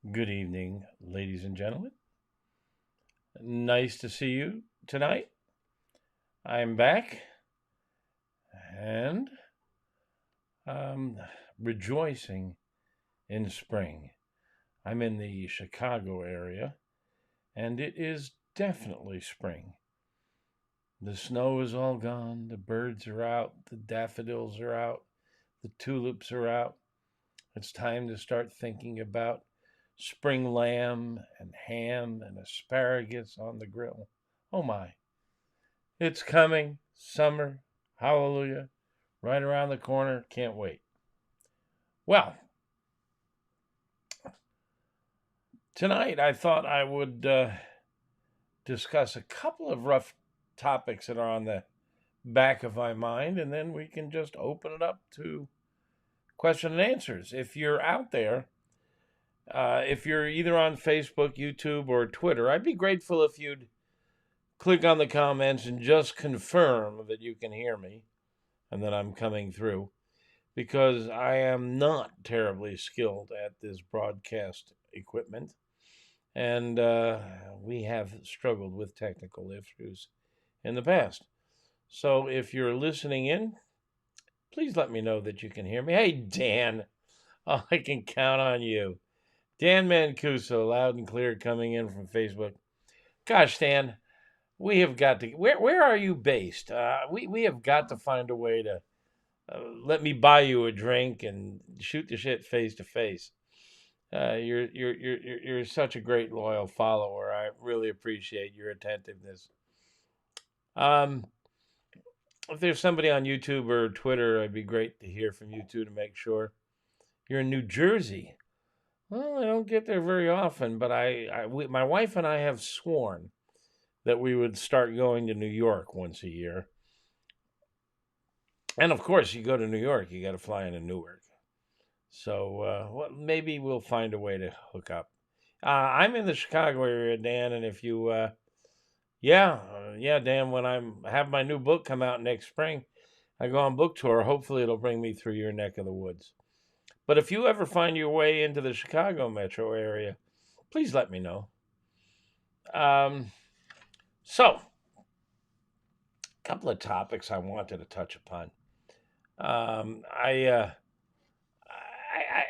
Good evening, ladies and gentlemen. Nice to see you tonight. I'm back and um, rejoicing in spring. I'm in the Chicago area and it is definitely spring. The snow is all gone, the birds are out, the daffodils are out, the tulips are out. It's time to start thinking about spring lamb and ham and asparagus on the grill. Oh my. It's coming. Summer. Hallelujah. Right around the corner. Can't wait. Well, tonight I thought I would discuss a couple of rough topics that are on the back of my mind, and then we can just open it up to question and answers. If you're out there, if you're either on Facebook, YouTube, or Twitter, I'd be grateful if you'd click on the comments and just confirm that you can hear me and that I'm coming through, because I am not terribly skilled at this broadcast equipment, and we have struggled with technical issues in the past. So if you're listening in, please let me know that you can hear me. Hey, Dan, oh, I can count on you. Dan Mancuso, loud and clear, coming in from Facebook. Gosh, Dan, we have got to. Where are you based? We have got to find a way to let me buy you a drink and shoot the shit face to face. You're such a great loyal follower. I really appreciate your attentiveness. Um, if there's somebody on YouTube or Twitter, it'd be great to hear from you too to make sure. You're in New Jersey. Well, I don't get there very often, but my wife and I have sworn that we would start going to New York once a year. And of course, you go to New York, you got to fly into Newark. So maybe we'll find a way to hook up. I'm in the Chicago area, Dan, and if you, yeah, Dan, when I have my new book come out next spring, I go on book tour. Hopefully, it'll bring me through your neck of the woods. But if you ever find your way into the Chicago metro area, please let me know. Um, so, a couple of topics I wanted to touch upon. Um, I, uh,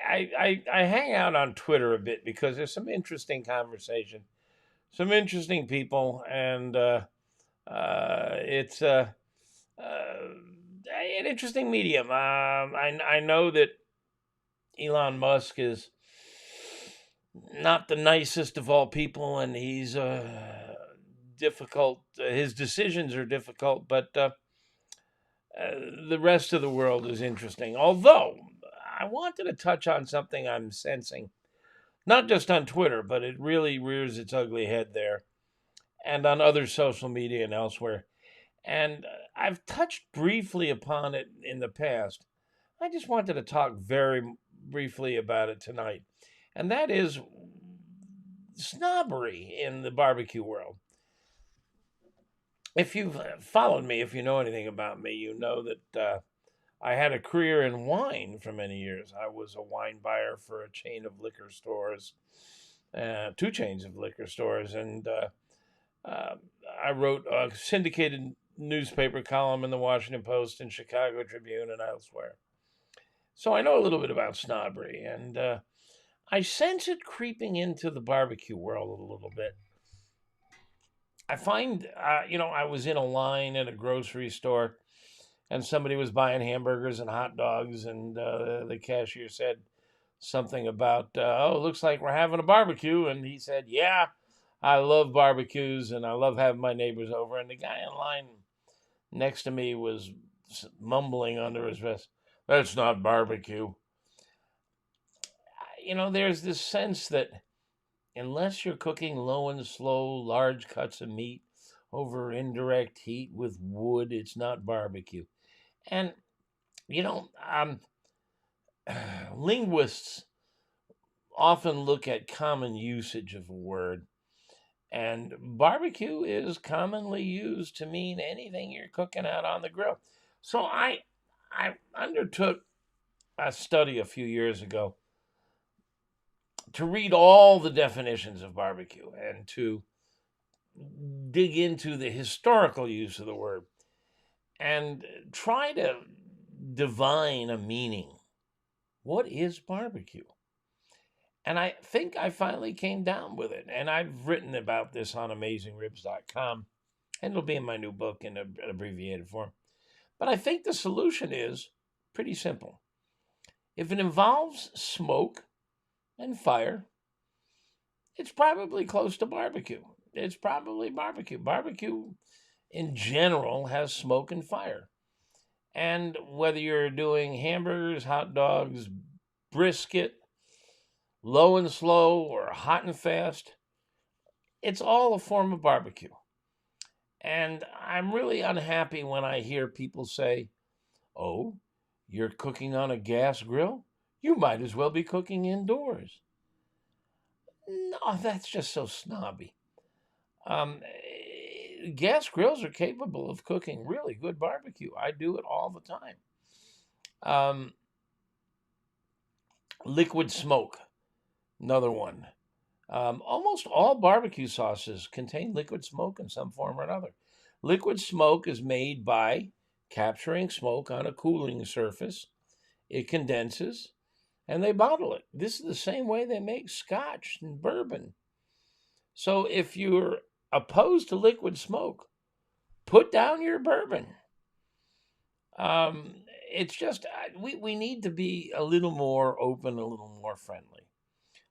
I hang out on Twitter a bit because there's some interesting conversation, some interesting people, and it's an interesting medium. I know that Elon Musk is not the nicest of all people, and he's difficult. His decisions are difficult, but the rest of the world is interesting. Although I wanted to touch on something I'm sensing, not just on Twitter, but it really rears its ugly head there, and on other social media and elsewhere. And I've touched briefly upon it in the past. I just wanted to talk very briefly about it tonight, and that is snobbery in the barbecue world. If you've followed me, if you know anything about me, you know that I had a career in wine for many years. I was a wine buyer for a chain of liquor stores, two chains of liquor stores, and uh, I wrote a syndicated newspaper column in the Washington Post and Chicago Tribune and elsewhere. So I know a little bit about snobbery, and I sense it creeping into the barbecue world a little bit. I find, I was in a line at a grocery store and somebody was buying hamburgers and hot dogs, and the cashier said something about, oh, it looks like we're having a barbecue. And he said, yeah, I love barbecues and I love having my neighbors over. And the guy in line next to me was mumbling under his breath, that's not barbecue. There's this sense that unless you're cooking low and slow, large cuts of meat over indirect heat with wood, it's not barbecue. And, you know, um, linguists often look at common usage of a word, and barbecue is commonly used to mean anything you're cooking out on the grill. So I undertook a study a few years ago to read all the definitions of barbecue and to dig into the historical use of the word and try to divine a meaning. What is barbecue? And I think I finally came down with it. And I've written about this on AmazingRibs.com, and it'll be in my new book in an abbreviated form. But I think the solution is pretty simple. If it involves smoke and fire, it's probably close to barbecue. It's probably barbecue. Barbecue in general has smoke and fire. And whether you're doing hamburgers, hot dogs, brisket, low and slow, or hot and fast, it's all a form of barbecue. And I'm really unhappy when I hear people say, oh, you're cooking on a gas grill? You might as well be cooking indoors. No, that's just so snobby. Gas grills are capable of cooking really good barbecue. I do it all the time. Liquid smoke, another one. Almost all barbecue sauces contain liquid smoke in some form or another. Liquid smoke is made by capturing smoke on a cooling surface. It condenses, and they bottle it. This is the same way they make scotch and bourbon. So if you're opposed to liquid smoke, put down your bourbon. It's just, we need to be a little more open, a little more friendly.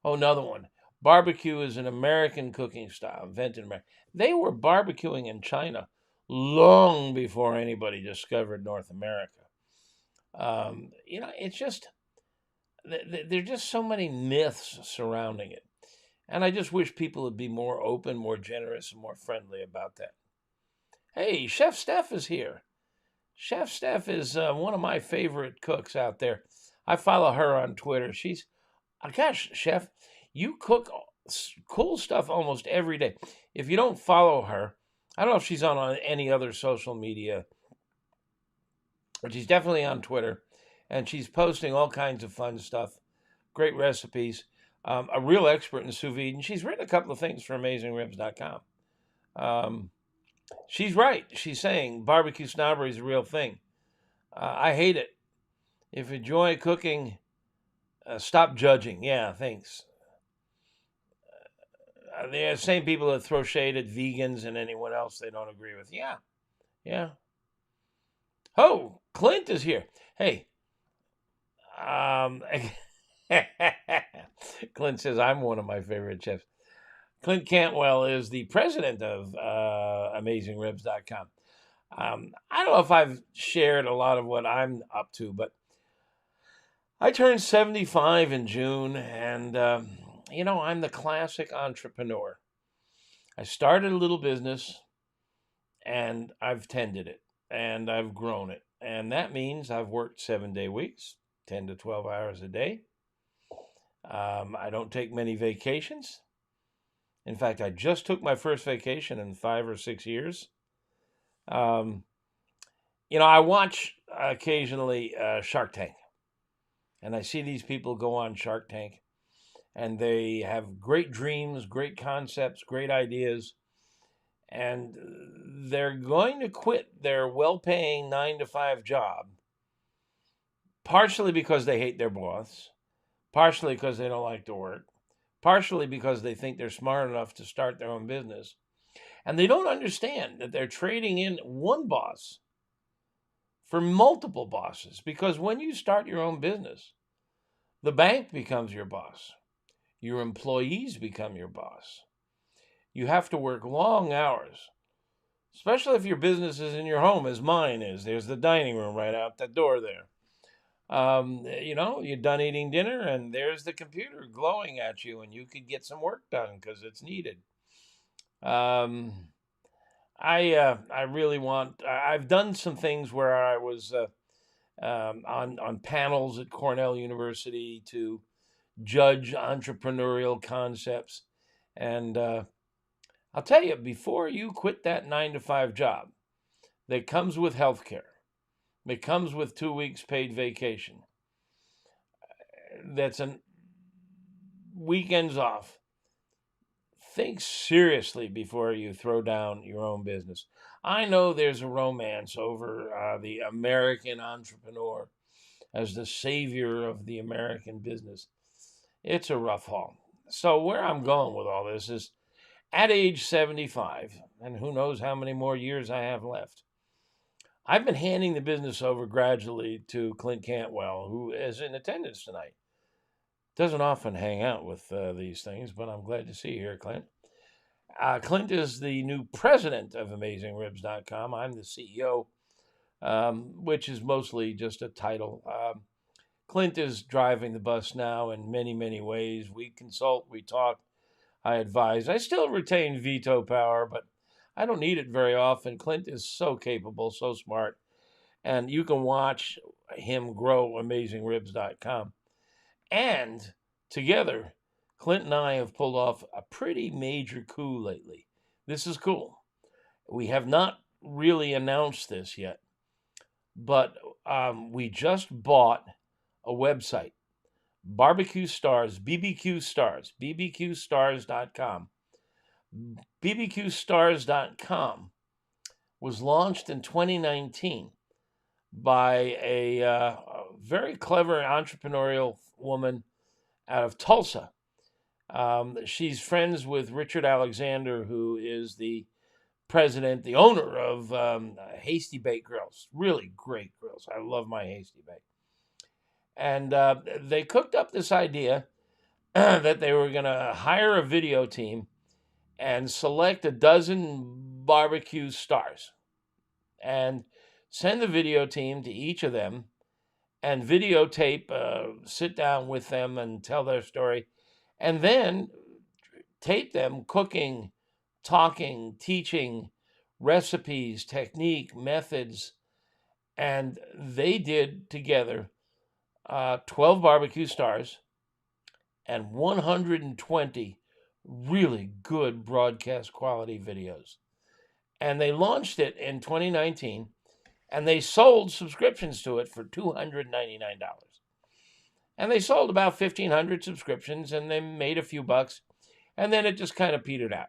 Oh, another one. Barbecue is an American cooking style, invented in America. They were barbecuing in China long before anybody discovered North America. It's just, there are just so many myths surrounding it. And I just wish people would be more open, more generous, and more friendly about that. Hey, Chef Steph is here. Chef Steph is one of my favorite cooks out there. I follow her on Twitter. Gosh, Chef, you cook cool stuff almost every day. If you don't follow her, I don't know if she's on any other social media, but she's definitely on Twitter, and she's posting all kinds of fun stuff, great recipes, a real expert in sous vide, and she's written a couple of things for AmazingRibs.com. She's right. She's saying barbecue snobbery is a real thing. I hate it. If you enjoy cooking, stop judging. Yeah, thanks. They're the same people that throw shade at vegans and anyone else they don't agree with. Yeah. Oh, Clint is here. Hey. Clint says, I'm one of my favorite chefs. Clint Cantwell is the president of AmazingRibs.com. I don't know if I've shared a lot of what I'm up to, but I turned 75 in June, and, I'm the classic entrepreneur. I started a little business, and I've tended it, and I've grown it. And that means I've worked 7-day weeks, 10 to 12 hours a day. I don't take many vacations. In fact, I just took my first vacation in 5 or 6 years. I watch occasionally Shark Tank. And I see these people go on Shark Tank. And they have great dreams, great concepts, great ideas. And they're going to quit their well-paying 9-to-5 job. Partially because they hate their boss. Partially because they don't like to work. Partially because they think they're smart enough to start their own business. And they don't understand that they're trading in one boss for multiple bosses. Because when you start your own business, the bank becomes your boss. Your employees become your boss. You have to work long hours, especially if your business is in your home, as mine is. There's the dining room right out the door there. You're done eating dinner, and there's the computer glowing at you, and you could get some work done because it's needed. I really want. I've done some things where I was on panels at Cornell University to judge entrepreneurial concepts, and I'll tell you, before you quit that 9-to-5 job, that comes with health care. It comes with 2 weeks paid vacation. That's weekends off, think seriously before you throw down your own business. I know there's a romance over the American entrepreneur as the savior of the American business. It's a rough haul. So, where I'm going with all this is at age 75, and who knows how many more years I have left, I've been handing the business over gradually to Clint Cantwell, who is in attendance tonight. Doesn't often hang out with these things, but I'm glad to see you here, Clint. Clint is the new president of AmazingRibs.com. I'm the CEO, which is mostly just a title. Clint is driving the bus now in many, many ways. We consult, we talk, I advise. I still retain veto power, but I don't need it very often. Clint is so capable, so smart, and you can watch him grow AmazingRibs.com. And together, Clint and I have pulled off a pretty major coup lately. This is cool. We have not really announced this yet, but we just bought a website, Barbecue Stars, BBQ Stars, bbqstars.com. bbqstars.com was launched in 2019 by a very clever entrepreneurial woman out of Tulsa. She's friends with Richard Alexander, who is the president, the owner of Hasty Bake Grills. Really great grills. I love my Hasty Bake. And they cooked up this idea that they were going to hire a video team and select a dozen barbecue stars and send the video team to each of them and videotape, sit down with them and tell their story, and then tape them cooking, talking, teaching recipes, technique, methods. And they did together 12 barbecue stars and 120 really good broadcast quality videos. And they launched it in 2019, and they sold subscriptions to it for $299. And they sold about 1,500 subscriptions, and they made a few bucks, and then it just kind of petered out.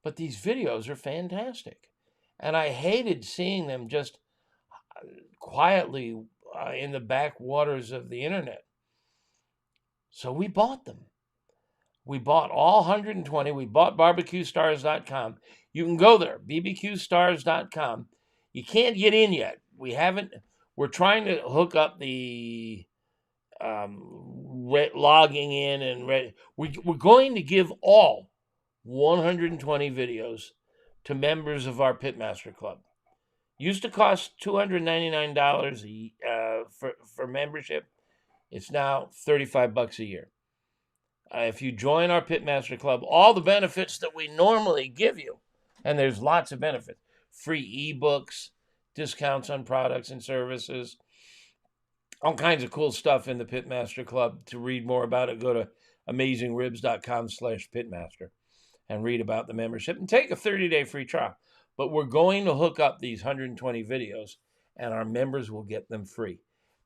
But these videos are fantastic. And I hated seeing them just quietly in the backwaters of the internet. So we bought them. We bought all 120. We bought bbqstars.com. You can go there, bbqstars.com. You can't get in yet. We're trying to hook up the logging in and we're going to give all 120 videos to members of our Pitmaster Club. Used to cost $299 for membership. It's now $35 a year. If you join our Pitmaster Club, all the benefits that we normally give you, and there's lots of benefits, free ebooks, discounts on products and services, all kinds of cool stuff in the Pitmaster Club. To read more about it, go to AmazingRibs.com/Pitmaster and read about the membership and take a 30-day free trial. But we're going to hook up these 120 videos, and our members will get them free.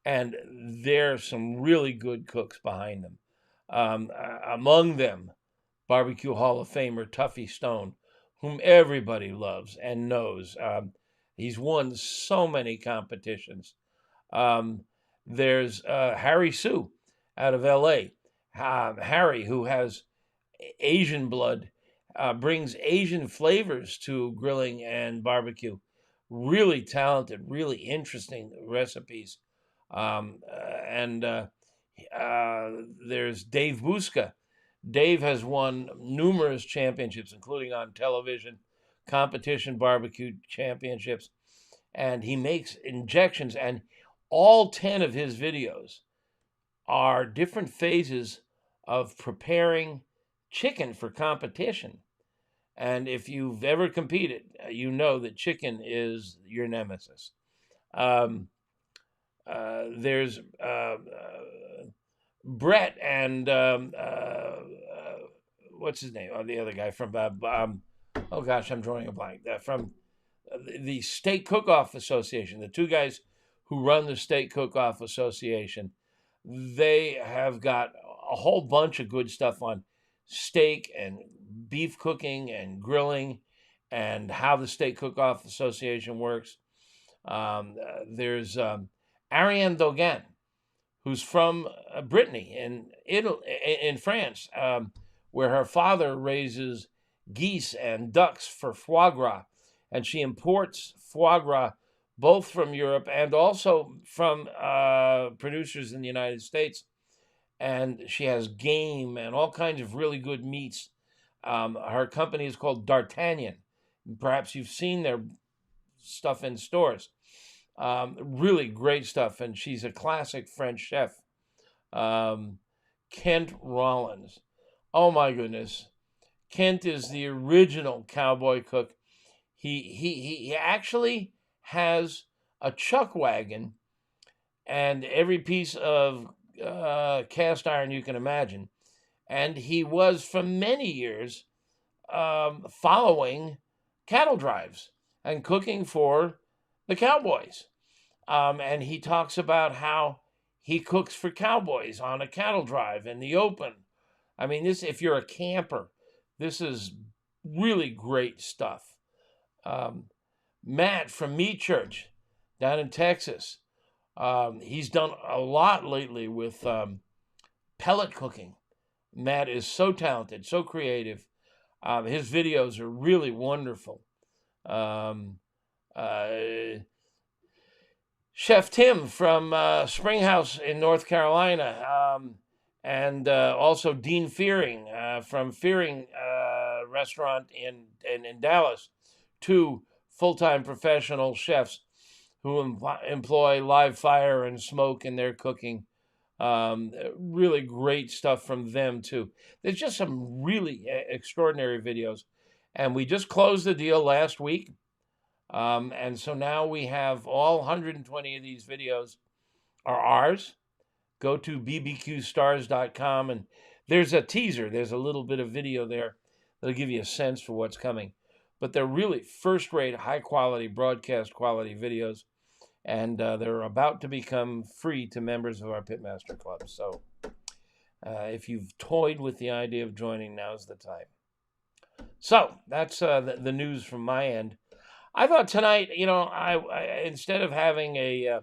And there's some really good cooks behind them. Among them, Barbecue Hall of Famer Tuffy Stone, whom everybody loves and knows. He's won so many competitions. There's Harry Sue out of L.A. Harry, who has Asian blood, brings Asian flavors to grilling and barbecue. Really talented, really interesting recipes. There's Dave Busca. Dave has won numerous championships, including on television, competition barbecue championships, and he makes injections, and all 10 of his videos are different phases of preparing chicken for competition. And if you've ever competed, you know that chicken is your nemesis. There's Brett and what's his name? Oh, the other guy from oh gosh, I'm drawing a blank. From the Steak Cook-Off Association, the two guys who run the Steak Cook-Off Association. They have got a whole bunch of good stuff on steak and beef cooking and grilling and how the Steak Cook-Off Association works. There's Ariane Dogan, who's from Brittany in Italy, in France, where her father raises geese and ducks for foie gras, and she imports foie gras both from Europe and also from producers in the United States. And she has game and all kinds of really good meats. Her company is called D'Artagnan. Perhaps you've seen their stuff in stores. Really great stuff, and she's a classic French chef. Kent Rollins. Oh my goodness. Kent is the original cowboy cook. He actually has a chuck wagon and every piece of cast iron you can imagine. And he was for many years following cattle drives and cooking for the cowboys. And he talks about how he cooks for cowboys on a cattle drive in the open. I mean, this, if you're a camper, this is really great stuff. Matt from Meat Church down in Texas. He's done a lot lately with pellet cooking. Matt is so talented, so creative. His videos are really wonderful. Chef Tim from Springhouse in North Carolina, and also Dean Fearing from Fearing Restaurant in Dallas, two full-time professional chefs who employ live fire and smoke in their cooking. Really great stuff from them too. There's just some really extraordinary videos. And we just closed the deal last week. And so now we have all 120 of these videos are ours. Go to bbqstars.com and there's a teaser. There's a little bit of video there that'll give you a sense for what's coming. But they're really first-rate, high-quality, broadcast quality videos. And they're about to become free to members of our Pitmaster Club. So if you've toyed with the idea of joining, now's the time. So that's the news from my end. I thought tonight, I instead of having a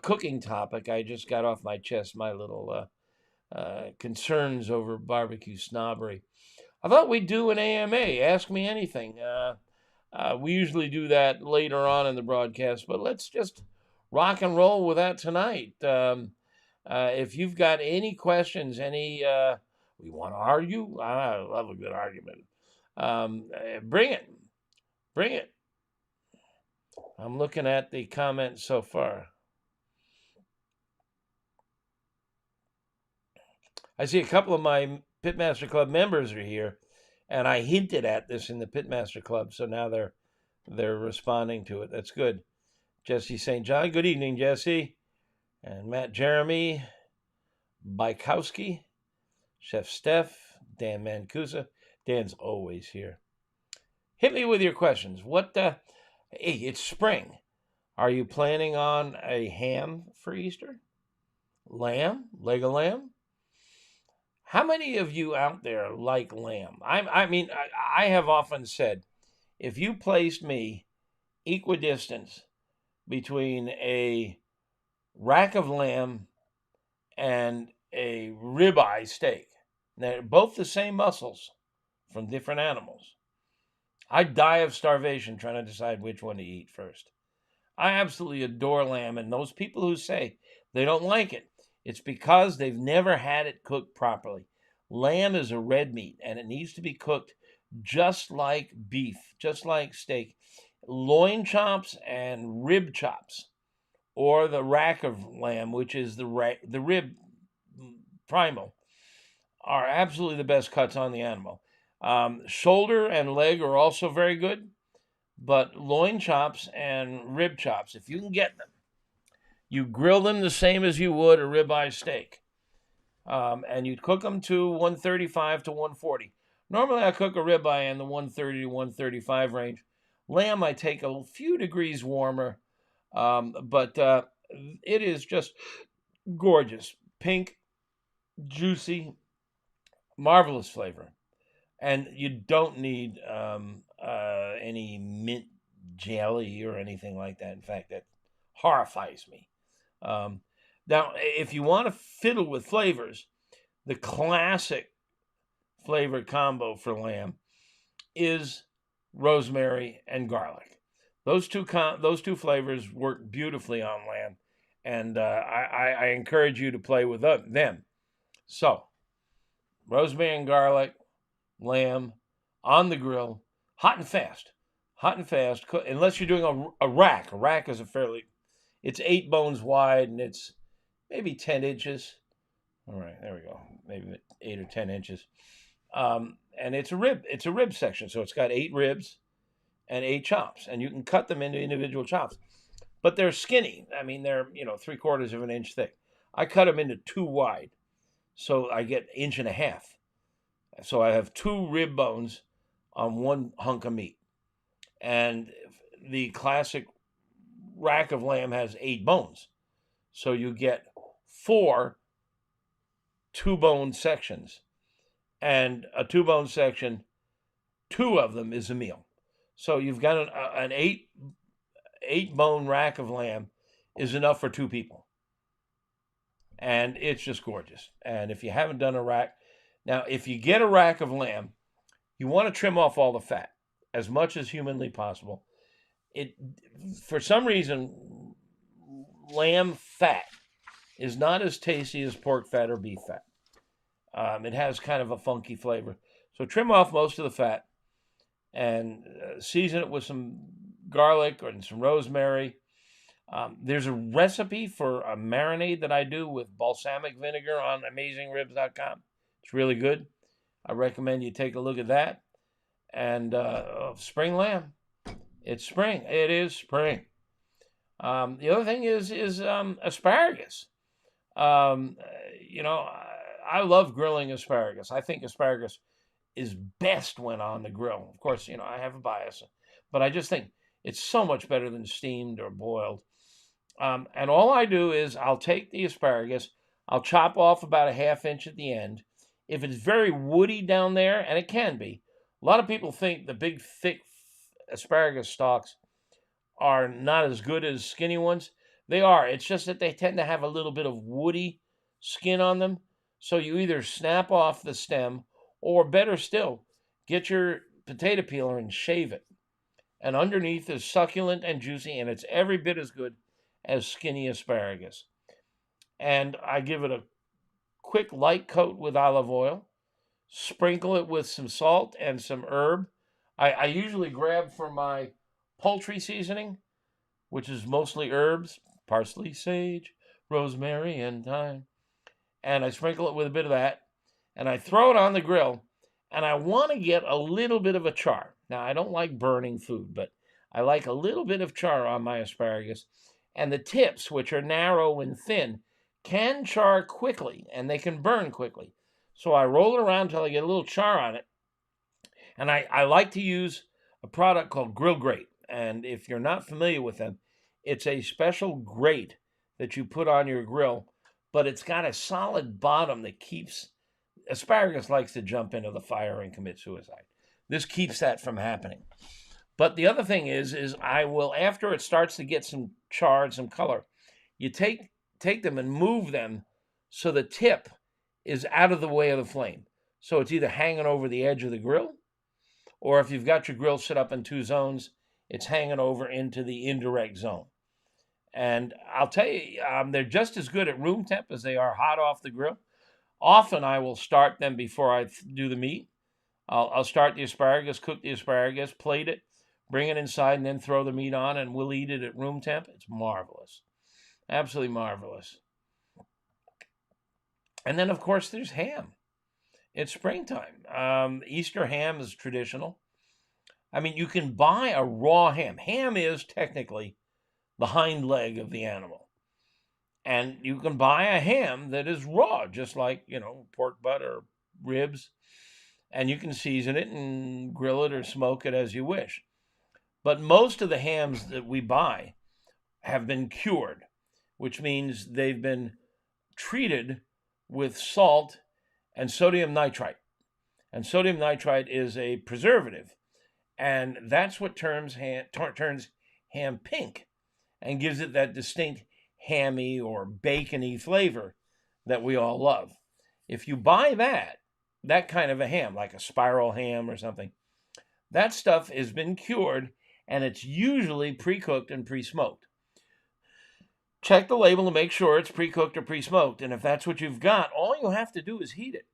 cooking topic, I just got off my chest my little concerns over barbecue snobbery. I thought we'd do an AMA, Ask Me Anything. We usually do that later on in the broadcast, but let's just rock and roll with that tonight. If you've got any questions, we want to argue? I love a good argument. Bring it. I'm looking at the comments so far. I see a couple of my Pitmaster Club members are here, and I hinted at this in the Pitmaster Club, so now they're responding to it. That's good. Jesse St. John, good evening, Jesse. And Matt Jeremy, Bykowski, Chef Steph, Dan Mancusa. Dan's always here. Hit me with your questions. Hey, it's spring. Are you planning on a ham for Easter? Lamb? Leg of lamb? How many of you out there like lamb? I have often said, if you placed me equidistant between a rack of lamb and a ribeye steak, they're both the same muscles from different animals, I'd die of starvation trying to decide which one to eat first. I absolutely adore lamb, and those people who say they don't like it, it's because they've never had it cooked properly. Lamb is a red meat, and it needs to be cooked just like beef, just like steak. Loin chops and rib chops, or the rack of lamb, which is the rib primal, are absolutely the best cuts on the animal. Shoulder and leg are also very good, but loin chops and rib chops, if you can get them, you grill them the same as you would a ribeye steak. And you cook them to 135 to 140. Normally I cook a ribeye in the 130 to 135 range. Lamb I take a few degrees warmer, but it is just gorgeous. Pink, juicy, marvelous flavor. And you don't need any mint jelly or anything like that. In fact, that horrifies me. Um, Now, if you want to fiddle with flavors, the classic flavor combo for lamb is rosemary and garlic. Those two flavors work beautifully on lamb, and I encourage you to play with them. So, rosemary and garlic, lamb on the grill, hot and fast, hot and fast. Unless you're doing a rack. A rack is it's 8 bones wide and it's maybe 10 inches. All right, there we go. Maybe 8 or 10 inches. And it's a rib. It's a rib section, so it's got 8 ribs and 8 chops, and you can cut them into individual chops. But they're skinny. I mean, they're 3/4 of an inch thick. I cut them into 2 wide, so I get 1.5 inches. So I have 2 rib bones on 1 hunk of meat, and the classic rack of lamb has 8 bones, so you get 4 2-bone sections, and a 2-bone section, 2 of them is a meal. So you've got an 8-bone rack of lamb is enough for 2 people, and it's just gorgeous. And if you haven't done a rack, now if you get a rack of lamb, you want to trim off all the fat as much as humanly possible. For some reason, lamb fat is not as tasty as pork fat or beef fat. It has kind of a funky flavor. So trim off most of the fat and season it with some garlic or some rosemary. There's a recipe for a marinade that I do with balsamic vinegar on AmazingRibs.com. It's really good. I recommend you take a look at that. And spring lamb. It's spring. It is spring. The other thing is asparagus. I love grilling asparagus. I think asparagus is best when on the grill. Of course, I have a bias, but I just think it's so much better than steamed or boiled. And all I do is I'll take the asparagus, I'll chop off about a 1/2 inch at the end. If it's very woody down there, and it can be, a lot of people think the big, thick asparagus stalks are not as good as skinny ones. They are. It's just that they tend to have a little bit of woody skin on them. So you either snap off the stem, or better still, get your potato peeler and shave it. And underneath is succulent and juicy, and it's every bit as good as skinny asparagus. And I give it a quick light coat with olive oil, sprinkle it with some salt and some herb. I usually grab for my poultry seasoning, which is mostly herbs, parsley, sage, rosemary, and thyme. And I sprinkle it with a bit of that, and I throw it on the grill, and I want to get a little bit of a char. Now, I don't like burning food, but I like a little bit of char on my asparagus. And the tips, which are narrow and thin, can char quickly, and they can burn quickly. So I roll it around until I get a little char on it. And I like to use a product called Grill Grate. And if you're not familiar with them, it's a special grate that you put on your grill, but it's got a solid bottom that keeps... Asparagus likes to jump into the fire and commit suicide. This keeps that from happening. But the other thing is I will, after it starts to get some char and some color, you take them and move them so the tip is out of the way of the flame. So it's either hanging over the edge of the grill, or if you've got your grill set up in 2 zones, it's hanging over into the indirect zone. And I'll tell you, they're just as good at room temp as they are hot off the grill. Often I will start them before I do the meat. I'll start the asparagus, cook the asparagus, plate it, bring it inside, and then throw the meat on, and we'll eat it at room temp. It's marvelous. Absolutely marvelous. And then, of course, there's ham. It's springtime. Easter ham is traditional. I mean, you can buy a raw ham. Ham is technically the hind leg of the animal. And you can buy a ham that is raw, just like, pork butt or ribs. And you can season it and grill it or smoke it as you wish. But most of the hams that we buy have been cured, which means they've been treated with salt and sodium nitrite. And sodium nitrite is a preservative. And that's what turns ham pink and gives it that distinct hammy or bacony flavor that we all love. If you buy that kind of a ham, like a spiral ham or something, that stuff has been cured and it's usually pre-cooked and pre-smoked. Check the label to make sure it's pre-cooked or pre-smoked. And if that's what you've got, all you have to do is heat it.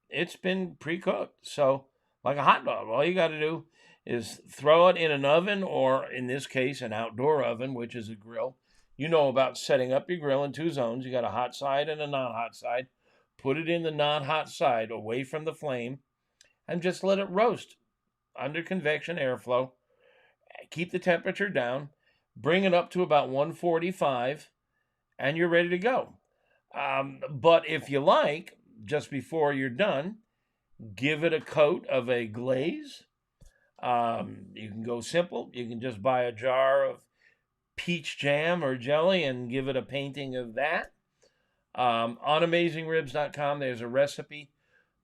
It's been pre-cooked. So like a hot dog, all you got to do is throw it in an oven, or in this case, an outdoor oven, which is a grill. You know about setting up your grill in two zones. You got a hot side and a non-hot side. Put it in the non-hot side away from the flame and just let it roast under convection airflow. Keep the temperature down. Bring it up to about 145 and you're ready to go. But if you like, just before you're done, give it a coat of a glaze. You can go simple. You can just buy a jar of peach jam or jelly and give it a painting of that. On AmazingRibs.com, there's a recipe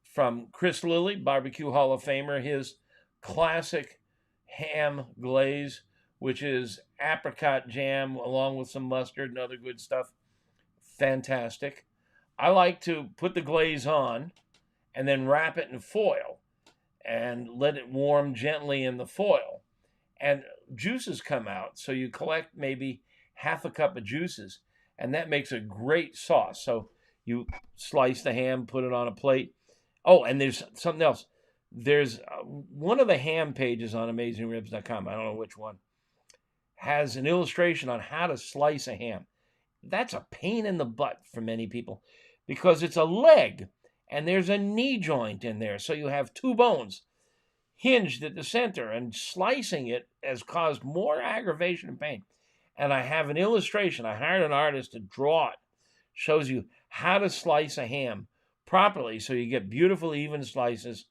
from Chris Lilly, Barbecue Hall of Famer, his classic ham glaze, which is apricot jam along with some mustard and other good stuff. Fantastic. I like to put the glaze on and then wrap it in foil and let it warm gently in the foil. And juices come out. So you collect maybe half a cup of juices, and that makes a great sauce. So you slice the ham, put it on a plate. Oh, and there's something else. There's one of the ham pages on AmazingRibs.com, I don't know which one, has an illustration on how to slice a ham. That's a pain in the butt for many people because it's a leg and there's a knee joint in there. So you have two bones hinged at the center, and slicing it has caused more aggravation and pain. And I have an illustration. I hired an artist to draw it. Shows you how to slice a ham properly so you get beautiful, even slices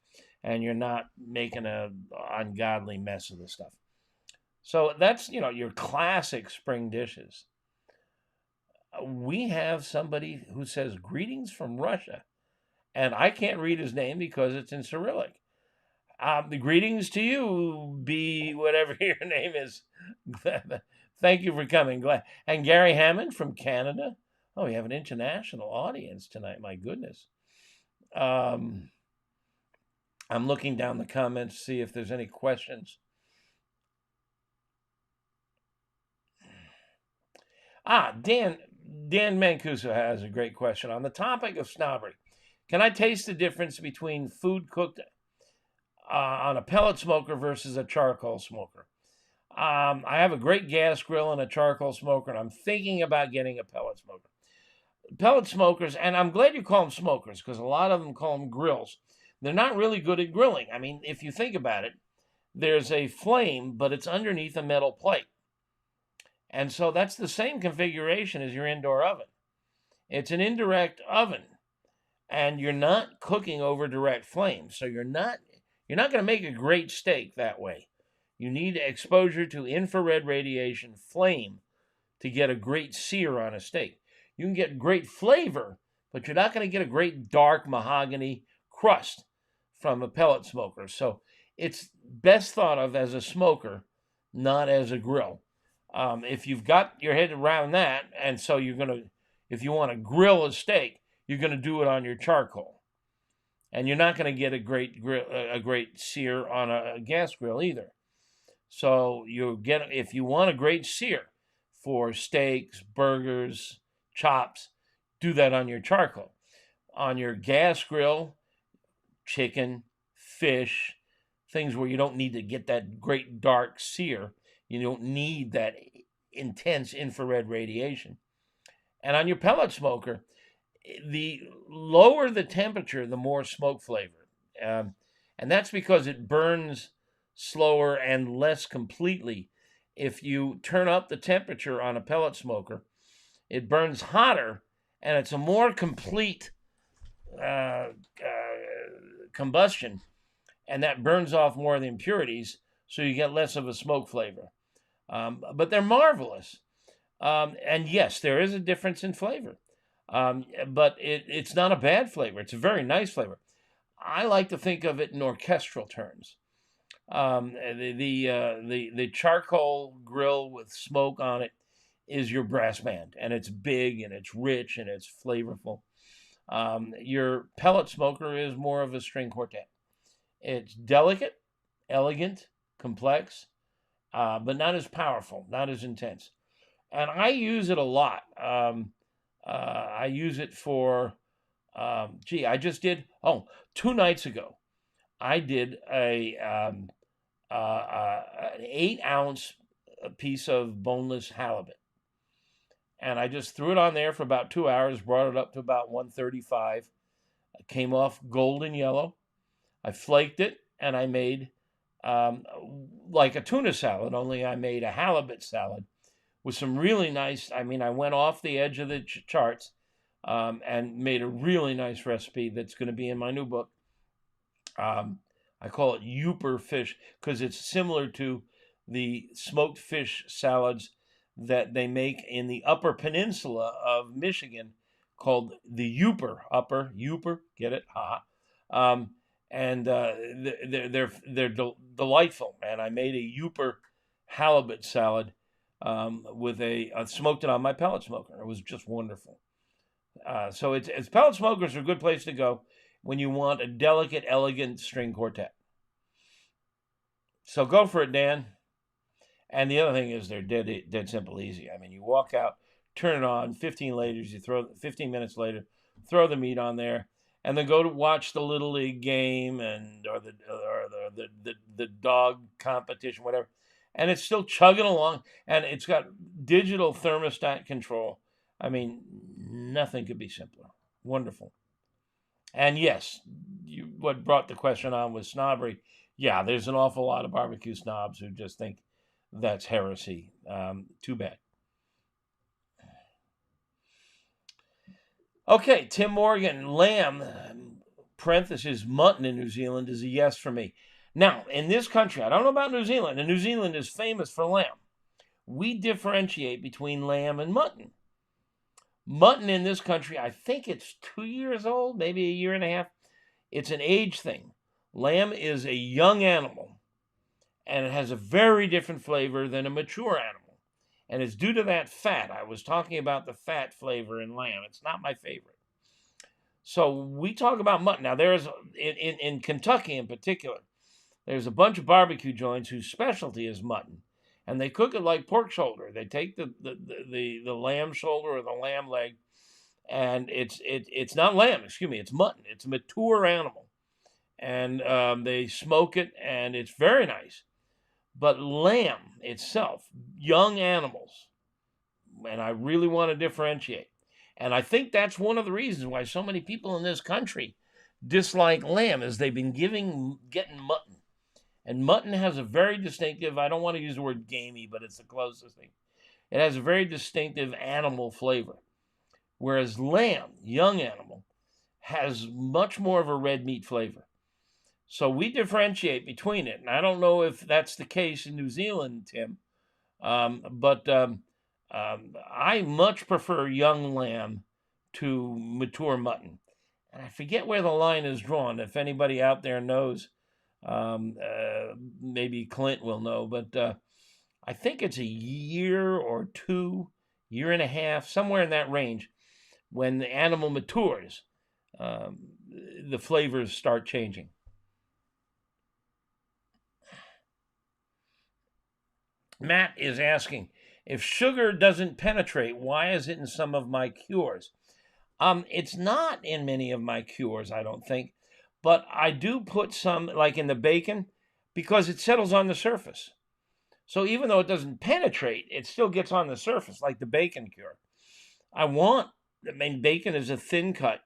and you're not making an ungodly mess of the stuff. So that's, your classic spring dishes. We have somebody who says, greetings from Russia. And I can't read his name because it's in Cyrillic. The greetings to you, be whatever your name is. Thank you for coming. And Gary Hammond from Canada. Oh, we have an international audience tonight. My goodness. I'm looking down the comments to see if there's any questions. Dan Mancuso has a great question. On the topic of snobbery, can I taste the difference between food cooked on a pellet smoker versus a charcoal smoker? I have a great gas grill and a charcoal smoker, and I'm thinking about getting a pellet smoker. Pellet smokers, and I'm glad you call them smokers because a lot of them call them grills. They're not really good at grilling. I mean, if you think about it, there's a flame, but it's underneath a metal plate. And so that's the same configuration as your indoor oven. It's an indirect oven, and you're not cooking over direct flame. So you're not going to make a great steak that way. You need exposure to infrared radiation flame to get a great sear on a steak. You can get great flavor, but you're not going to get a great dark mahogany crust from a pellet smoker. So it's best thought of as a smoker, not as a grill. If you've got your head around that, and so if you want to grill a steak, you're going to do it on your charcoal. And you're not going to get a great sear on a gas grill either. So if you want a great sear for steaks, burgers, chops, do that on your charcoal. On your gas grill, chicken, fish, things where you don't need to get that great dark sear. You don't need that intense infrared radiation. And on your pellet smoker, the lower the temperature, the more smoke flavor. And that's because it burns slower and less completely. If you turn up the temperature on a pellet smoker, it burns hotter and it's a more complete combustion. And that burns off more of the impurities, so you get less of a smoke flavor. But they're marvelous. And yes, there is a difference in flavor. But it's not a bad flavor. It's a very nice flavor. I like to think of it in orchestral terms. The charcoal grill with smoke on it is your brass band, and it's big and it's rich and it's flavorful. Your pellet smoker is more of a string quartet. It's delicate, elegant, complex, but not as powerful, not as intense. And I use it a lot. I use it for, I just did, 2 nights ago, I did an 8-ounce piece of boneless halibut. And I just threw it on there for about 2 hours, brought it up to about 135. It came off golden yellow. I flaked it, and I made like a tuna salad, only I made a halibut salad with some really nice, I went off the edge of the charts and made a really nice recipe that's going to be in my new book. I call it Youper fish because it's similar to the smoked fish salads that they make in the Upper Peninsula of Michigan called the Youper, get it? Ha. And they're delightful. And I made a Youper halibut salad with smoked it on my pellet smoker. It was just wonderful. So it's pellet smokers are a good place to go when you want a delicate, elegant string quartet. So go for it, Dan. And the other thing is they're dead simple, easy. You walk out, turn it on, 15 minutes later, throw the meat on there, and then go to watch the Little League game or the dog competition, whatever. And it's still chugging along, and it's got digital thermostat control. Nothing could be simpler. Wonderful. And yes, what brought the question on was snobbery. Yeah, there's an awful lot of barbecue snobs who just think that's heresy. Too bad. Okay, Tim Morgan, lamb, parenthesis, mutton in New Zealand is a yes for me. Now, in this country, I don't know about New Zealand, and New Zealand is famous for lamb. We differentiate between lamb and mutton. Mutton in this country, I think it's 2 years old, maybe a year and a half. It's an age thing. Lamb is a young animal, and it has a very different flavor than a mature animal. And it's due to that fat. I was talking about the fat flavor in lamb. It's not my favorite. So we talk about mutton. Now, there's, in Kentucky in particular, there's a bunch of barbecue joints whose specialty is mutton. And they cook it like pork shoulder. They take the lamb shoulder or the lamb leg, and it's not lamb, it's mutton. It's a mature animal. And they smoke it, and it's very nice. But lamb itself, young animals, and I really want to differentiate. And I think that's one of the reasons why so many people in this country dislike lamb is they've been getting mutton. And mutton has a very distinctive, I don't want to use the word gamey, but it's the closest thing. It has a very distinctive animal flavor. Whereas lamb, young animal, has much more of a red meat flavor. So we differentiate between it. And I don't know if that's the case in New Zealand, Tim. But I much prefer young lamb to mature mutton. And I forget where the line is drawn. If anybody out there knows, maybe Clint will know. But I think it's a year or 2, year and a half, somewhere in that range. When the animal matures, the flavors start changing. Matt is asking, if sugar doesn't penetrate, why is it in some of my cures? It's not in many of my cures, I don't think. But I do put some, like in the bacon, because it settles on the surface. So even though it doesn't penetrate, it still gets on the surface, like the bacon cure. Bacon is a thin cut.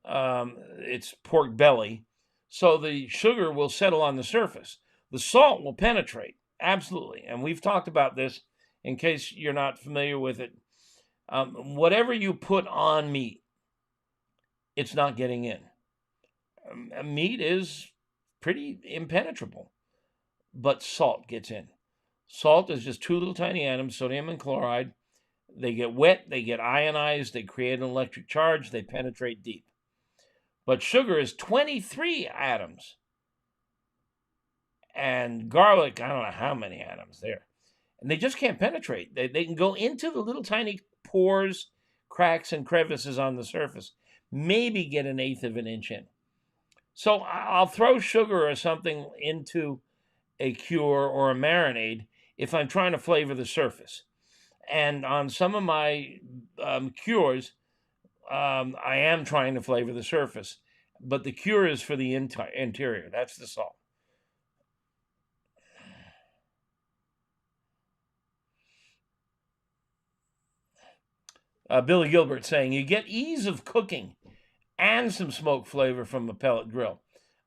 It's pork belly. So the sugar will settle on the surface. The salt will penetrate. Absolutely. And we've talked about this in case you're not familiar with it. Whatever you put on meat, it's not getting in. Meat is pretty impenetrable, but salt gets in. Salt is just 2 little tiny atoms, sodium and chloride, They get wet, they get ionized, they create an electric charge, they penetrate deep. But sugar is 23 atoms. And garlic, I don't know how many atoms there. And they just can't penetrate. They can go into the little tiny pores, cracks, and crevices on the surface, maybe get an eighth of an inch in. So I'll throw sugar or something into a cure or a marinade if I'm trying to flavor the surface. And on some of my cures, I am trying to flavor the surface, but the cure is for the interior. That's the salt. Billy Gilbert saying, you get ease of cooking and some smoke flavor from a pellet grill.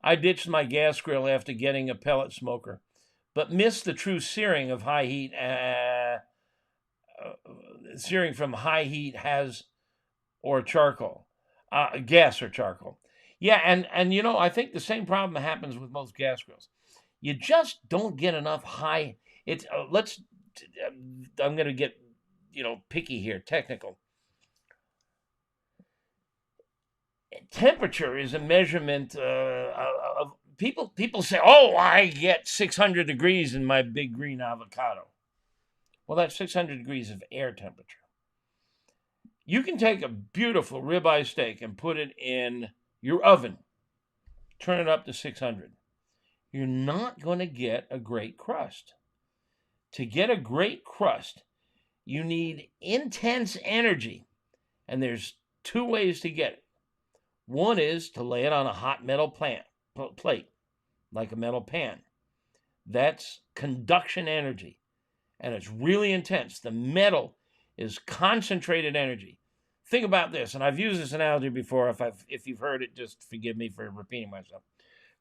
I ditched my gas grill after getting a pellet smoker, but missed the true searing of high heat. Searing from high heat has or charcoal, gas or charcoal. Yeah, and you know, I think the same problem happens with most gas grills. You just don't get enough high. It's I'm going to get picky here, technical. Temperature is a measurement of people. People say, "Oh, I get 600 degrees in my big green avocado." Well, that's 600 degrees of air temperature. You can take a beautiful ribeye steak and put it in your oven, turn it up to 600. You're not going to get a great crust. To get a great crust, you need intense energy, and there's two ways to get it. One is to lay it on a hot metal plate, like a metal pan. That's conduction energy, and it's really intense. The metal is concentrated energy. Think about this, and I've used this analogy before. If you've heard it, just forgive me for repeating myself.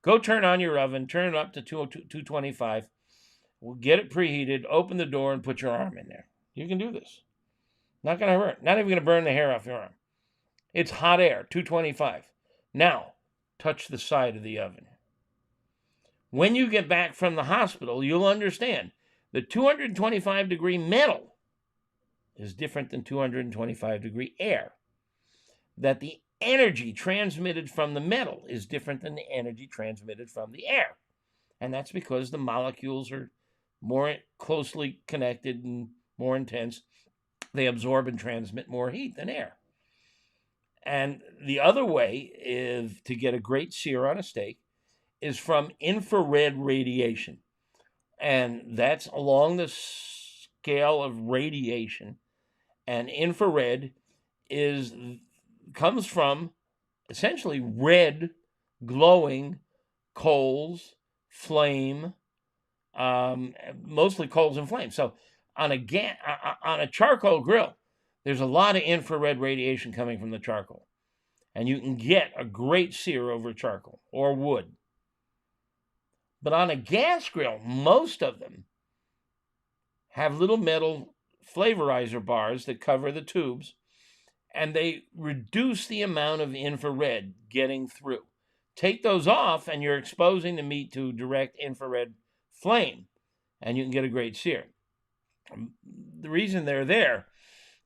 Go turn on your oven, turn it up to 225. We'll get it preheated, open the door, and put your arm in there. You can do this. Not going to hurt. Not even going to burn the hair off your arm. It's hot air, 225. Now, touch the side of the oven. When you get back from the hospital, you'll understand the 225-degree metal is different than 225-degree air. That the energy transmitted from the metal is different than the energy transmitted from the air. And that's because the molecules are more closely connected and more intense. They absorb and transmit more heat than air. And the other way is to get a great sear on a steak is from infrared radiation. And that's along the scale of radiation. And infrared comes from essentially red, glowing coals, flame, mostly coals and flame. So on a charcoal grill, there's a lot of infrared radiation coming from the charcoal. And you can get a great sear over charcoal or wood. But on a gas grill, most of them have little metal flavorizer bars that cover the tubes, and they reduce the amount of infrared getting through. Take those off, and you're exposing the meat to direct infrared flame, and you can get a great sear. The reason they're there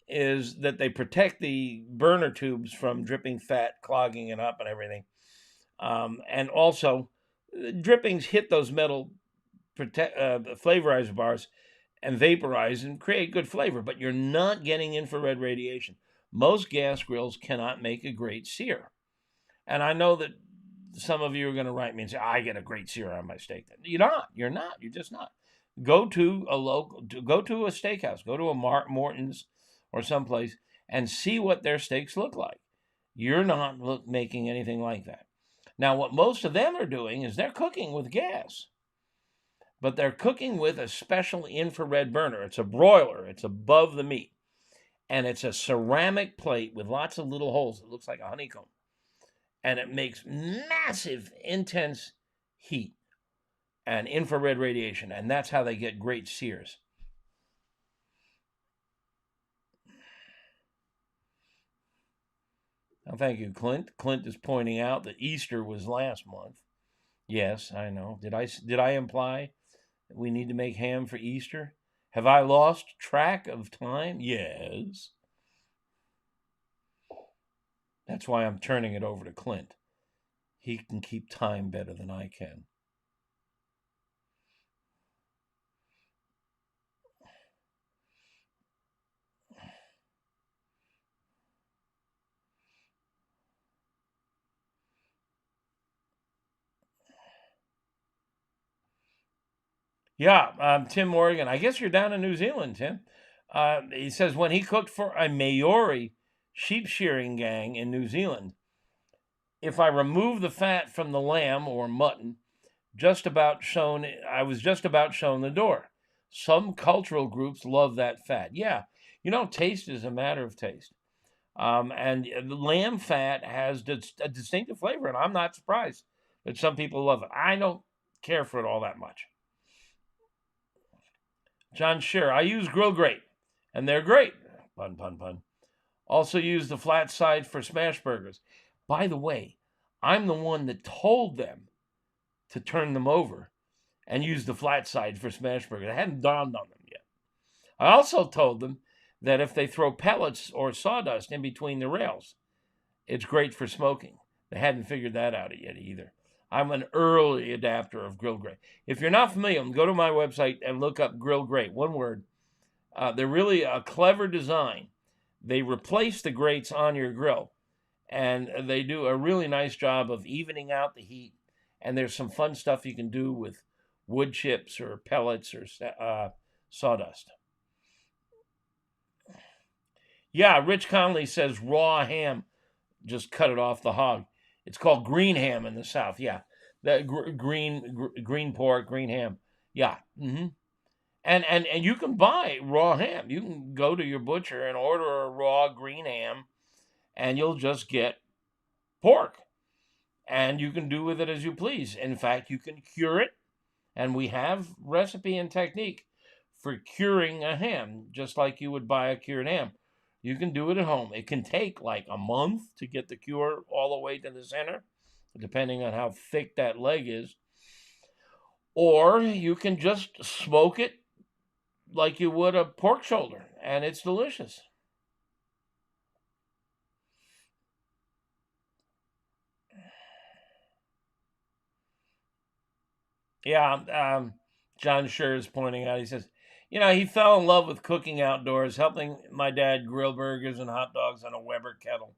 is that they protect the burner tubes from dripping fat, clogging it up and everything. And also, drippings hit those metal flavorizer bars and vaporize and create good flavor, but you're not getting infrared radiation. Most gas grills cannot make a great sear. And I know that some of you are going to write me and say, I get a great sear on my steak. You're not. You're just not. Go to a steakhouse, go to a Morton's or someplace and see what their steaks look like. You're not making anything like that. Now, what most of them are doing is they're cooking with gas, but they're cooking with a special infrared burner. It's a broiler. It's above the meat, and it's a ceramic plate with lots of little holes. It looks like a honeycomb, and it makes massive, intense heat and infrared radiation, and that's how they get great sears. Well, thank you, Clint. Clint is pointing out that Easter was last month. Yes, I know. Did I imply that we need to make ham for Easter? Have I lost track of time? Yes. That's why I'm turning it over to Clint. He can keep time better than I can. Yeah, Tim Morgan. I guess you're down in New Zealand, Tim. He says when he cooked for a Maori sheep shearing gang in New Zealand, if I remove the fat from the lamb or mutton, I was just about shown the door. Some cultural groups love that fat. Yeah, taste is a matter of taste. And the lamb fat has a distinctive flavor, and I'm not surprised that some people love it. I don't care for it all that much. John Scheer, I use Grill Grate, and they're great. Pun, pun, pun. Also use the flat side for smash burgers. By the way, I'm the one that told them to turn them over and use the flat side for smash burgers. It hadn't dawned on them yet. I also told them that if they throw pellets or sawdust in between the rails, it's great for smoking. They hadn't figured that out yet either. I'm an early adapter of Grill Grate. If you're not familiar, go to my website and look up Grill Grate. One word. They're really a clever design. They replace the grates on your grill, and they do a really nice job of evening out the heat. And there's some fun stuff you can do with wood chips or pellets or sawdust. Yeah, Rich Conley says raw ham. Just cut it off the hog. It's called green ham in the South. Yeah, that green pork, green ham. Yeah. Mm-hmm. And you can buy raw ham. You can go to your butcher and order a raw green ham, and you'll just get pork. And you can do with it as you please. In fact, you can cure it, and we have recipe and technique for curing a ham, just like you would buy a cured ham. You can do it at home. It can take like a month to get the cure all the way to the center, depending on how thick that leg is. Or you can just smoke it like you would a pork shoulder, and it's delicious. Yeah, John Scheer is pointing out, he says, he fell in love with cooking outdoors, helping my dad grill burgers and hot dogs on a Weber kettle.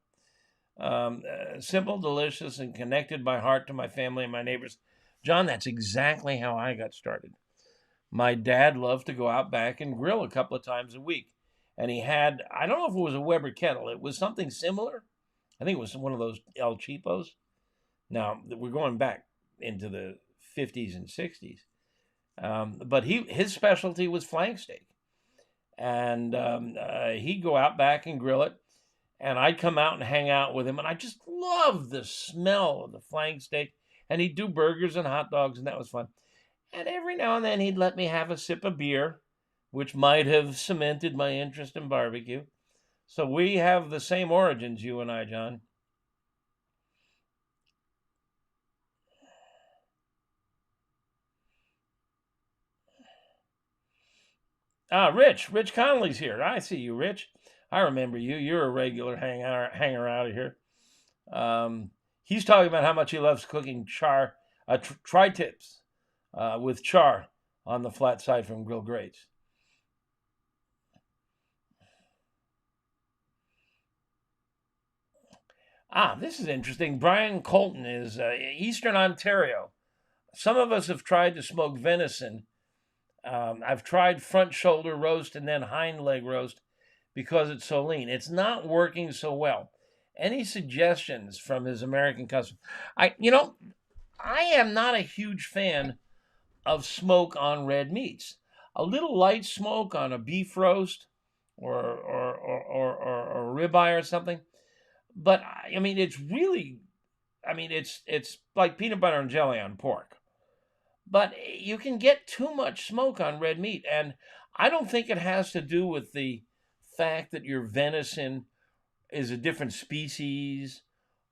Simple, delicious, and connected by heart to my family and my neighbors. John, that's exactly how I got started. My dad loved to go out back and grill a couple of times a week. And he had, I don't know if it was a Weber kettle, it was something similar. I think it was one of those El Cheapos. Now, we're going back into the 50s and 60s. But his specialty was flank steak. And he'd go out back and grill it. And I'd come out and hang out with him. And I just loved the smell of the flank steak. And he'd do burgers and hot dogs, and that was fun. And every now and then he'd let me have a sip of beer, which might have cemented my interest in barbecue. So we have the same origins, you and I, John. Rich Conley's here. I see you, Rich. I remember you. You're a regular hanger out of here. He's talking about how much he loves cooking tri-tips with char on the flat side from Grill Grates. This is interesting. Brian Colton is Eastern Ontario. Some of us have tried to smoke venison. I've tried front shoulder roast and then hind leg roast because it's so lean. It's not working so well. Any suggestions from his American customer? I am not a huge fan of smoke on red meats. A little light smoke on a beef roast or ribeye or something. But I mean, it's really, it's like peanut butter and jelly on pork. But you can get too much smoke on red meat, and I don't think it has to do with the fact that your venison is a different species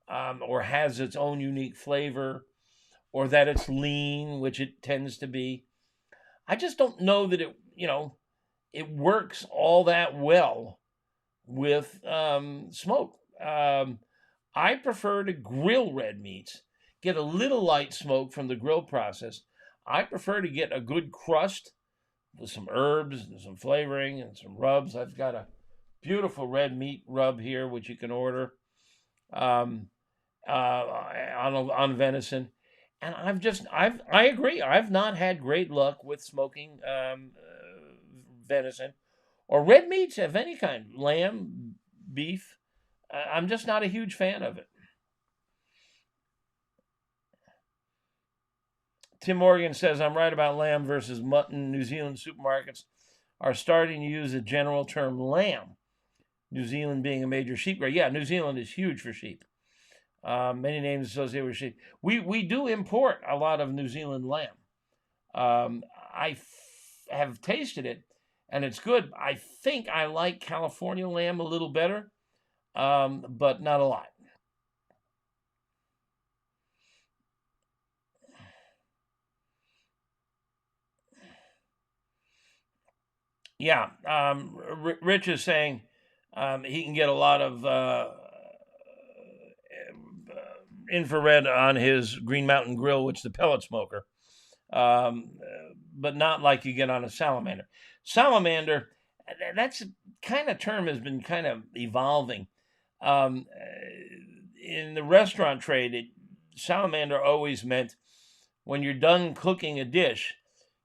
or has its own unique flavor, or that it's lean, which it tends to be. I just don't know that it it works all that well with smoke. I prefer to grill red meats, get a little light smoke from the grill process. I prefer to get a good crust with some herbs and some flavoring and some rubs. I've got a beautiful red meat rub here, which you can order um, on venison. And I agree. I've not had great luck with smoking venison or red meats of any kind, lamb, beef. I'm just not a huge fan of it. Tim Morgan says, I'm right about lamb versus mutton. New Zealand supermarkets are starting to use the general term lamb. New Zealand being a major sheep grower. Yeah, New Zealand is huge for sheep. Many names associated with sheep. We do import a lot of New Zealand lamb. I have tasted it, and it's good. I think I like California lamb a little better, but not a lot. Yeah, Rich is saying he can get a lot of infrared on his Green Mountain Grill, which is the pellet smoker, but not like you get on a salamander. Salamander, that's kind of term has been kind of evolving. In the restaurant trade, salamander always meant when you're done cooking a dish,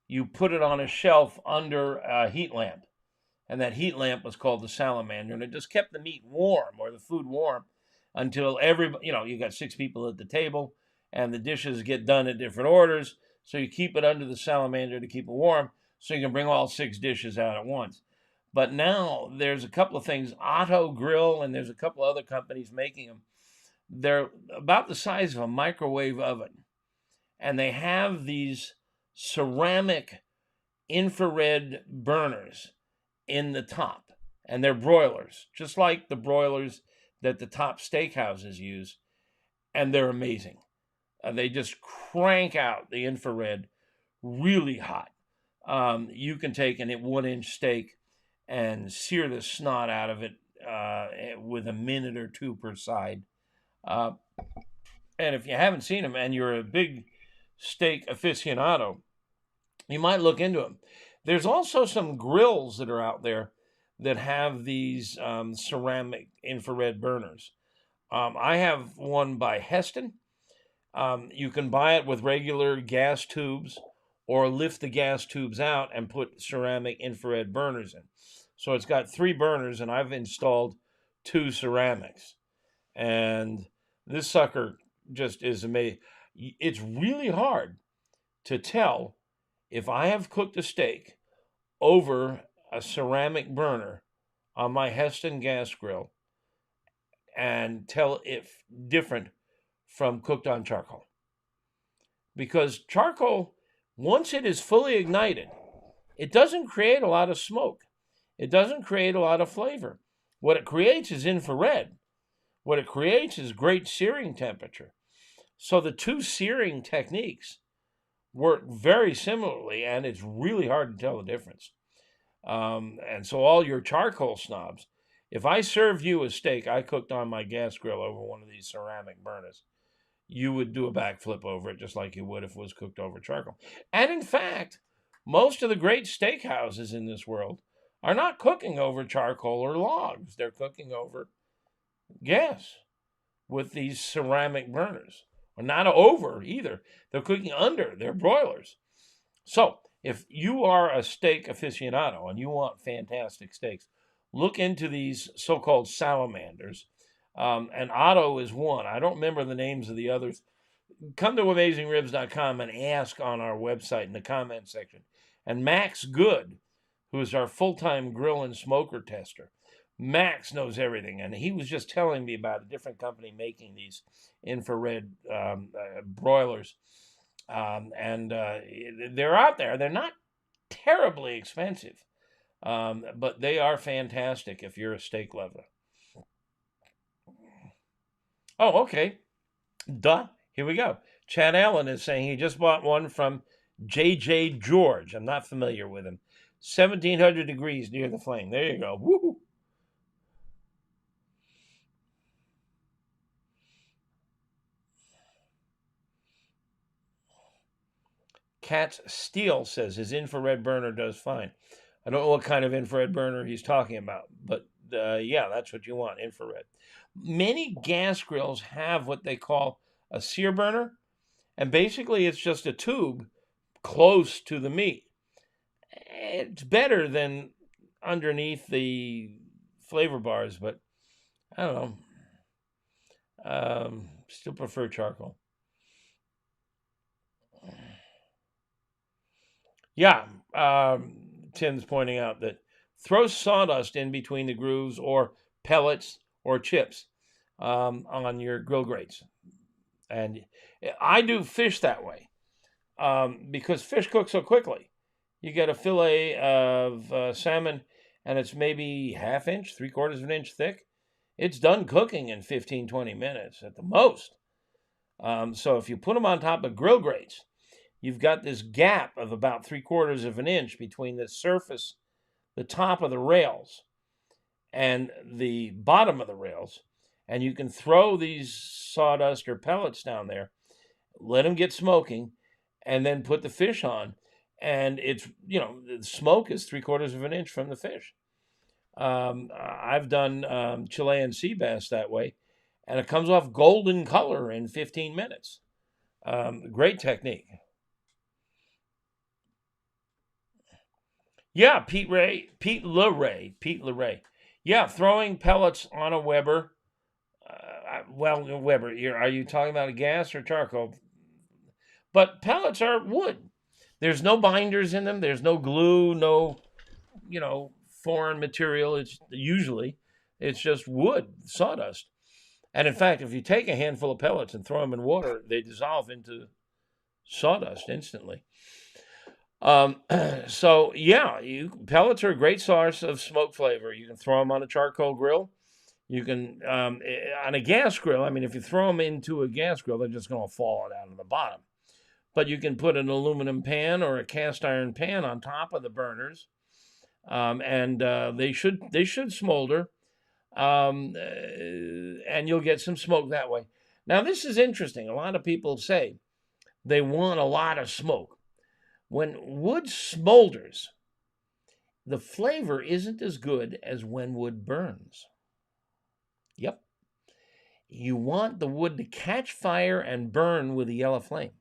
you put it on a shelf under a heat lamp. And that heat lamp was called the salamander. And it just kept the meat warm or the food warm until everybody, you got 6 people at the table and the dishes get done at different orders. So you keep it under the salamander to keep it warm so you can bring all 6 dishes out at once. But now there's a couple of things, Otto Grill, and there's a couple other companies making them. They're about the size of a microwave oven. And they have these ceramic infrared burners in the top. And they're broilers, just like the broilers that the top steakhouses use. And they're amazing. They just crank out the infrared really hot. You can take an 1-inch steak and sear the snot out of it with a minute or 2 per side. And if you haven't seen them and you're a big steak aficionado, you might look into them. There's also some grills that are out there that have these ceramic infrared burners. I have one by Heston. You can buy it with regular gas tubes or lift the gas tubes out and put ceramic infrared burners in. So it's got 3 burners, and I've installed 2 ceramics. And this sucker just is amazing. It's really hard to tell if I have cooked a steak over a ceramic burner on my Heston gas grill and tell if different from cooked on charcoal. Because charcoal, once it is fully ignited, it doesn't create a lot of smoke. It doesn't create a lot of flavor. What it creates is infrared. What it creates is great searing temperature. So the 2 searing techniques work very similarly, and it's really hard to tell the difference. And so all your charcoal snobs, if I served you a steak I cooked on my gas grill over one of these ceramic burners, you would do a backflip over it just like you would if it was cooked over charcoal. And in fact, most of the great steakhouses in this world are not cooking over charcoal or logs. They're cooking over gas with these ceramic burners. Or not over either. They're cooking under. They're broilers. So if you are a steak aficionado and you want fantastic steaks, look into these so-called salamanders. And Otto is one. I don't remember the names of the others. Come to AmazingRibs.com and ask on our website in the comment section. And Max Good, who is our full-time grill and smoker tester, Max knows everything, and he was just telling me about a different company making these infrared broilers, and they're out there. They're not terribly expensive, but they are fantastic if you're a steak lover. Oh, okay. Duh. Here we go. Chad Allen is saying he just bought one from J.J. George. I'm not familiar with him. 1,700 degrees near the flame. There you go. Woo! Cat's Steel says his infrared burner does fine. I don't know what kind of infrared burner he's talking about, but yeah, that's what you want, infrared. Many gas grills have what they call a sear burner, and basically it's just a tube close to the meat. It's better than underneath the flavor bars, but I don't know. Still prefer charcoal. Yeah, Tim's pointing out that throw sawdust in between the grooves or pellets or chips on your grill grates. And I do fish that way because fish cook so quickly. You get a fillet of salmon and it's maybe half inch, 3/4 of an inch thick. It's done cooking in 15, 20 minutes at the most. So if you put them on top of grill grates, you've got this gap of about 3/4 of an inch between the surface, the top of the rails, and the bottom of the rails. And you can throw these sawdust or pellets down there, let them get smoking, and then put the fish on. And it's, the smoke is 3/4 of an inch from the fish. I've done Chilean sea bass that way, and it comes off golden color in 15 minutes. Great technique. Yeah, Pete LeRay. Yeah, throwing pellets on a Weber. Weber. Are you talking about a gas or charcoal? But pellets are wood. There's no binders in them. There's no glue, no, foreign material. It's just wood, sawdust. And in fact, if you take a handful of pellets and throw them in water, they dissolve into sawdust instantly. So yeah, pellets are a great source of smoke flavor. You can throw them on a charcoal grill. You can on a gas grill. I mean, if you throw them into a gas grill, they're just going to fall out of the bottom. But you can put an aluminum pan or a cast iron pan on top of the burners, and they should smolder, and you'll get some smoke that way. Now, this is interesting. A lot of people say they want a lot of smoke. When wood smolders, the flavor isn't as good as when wood burns. Yep. You want the wood to catch fire and burn with a yellow flame.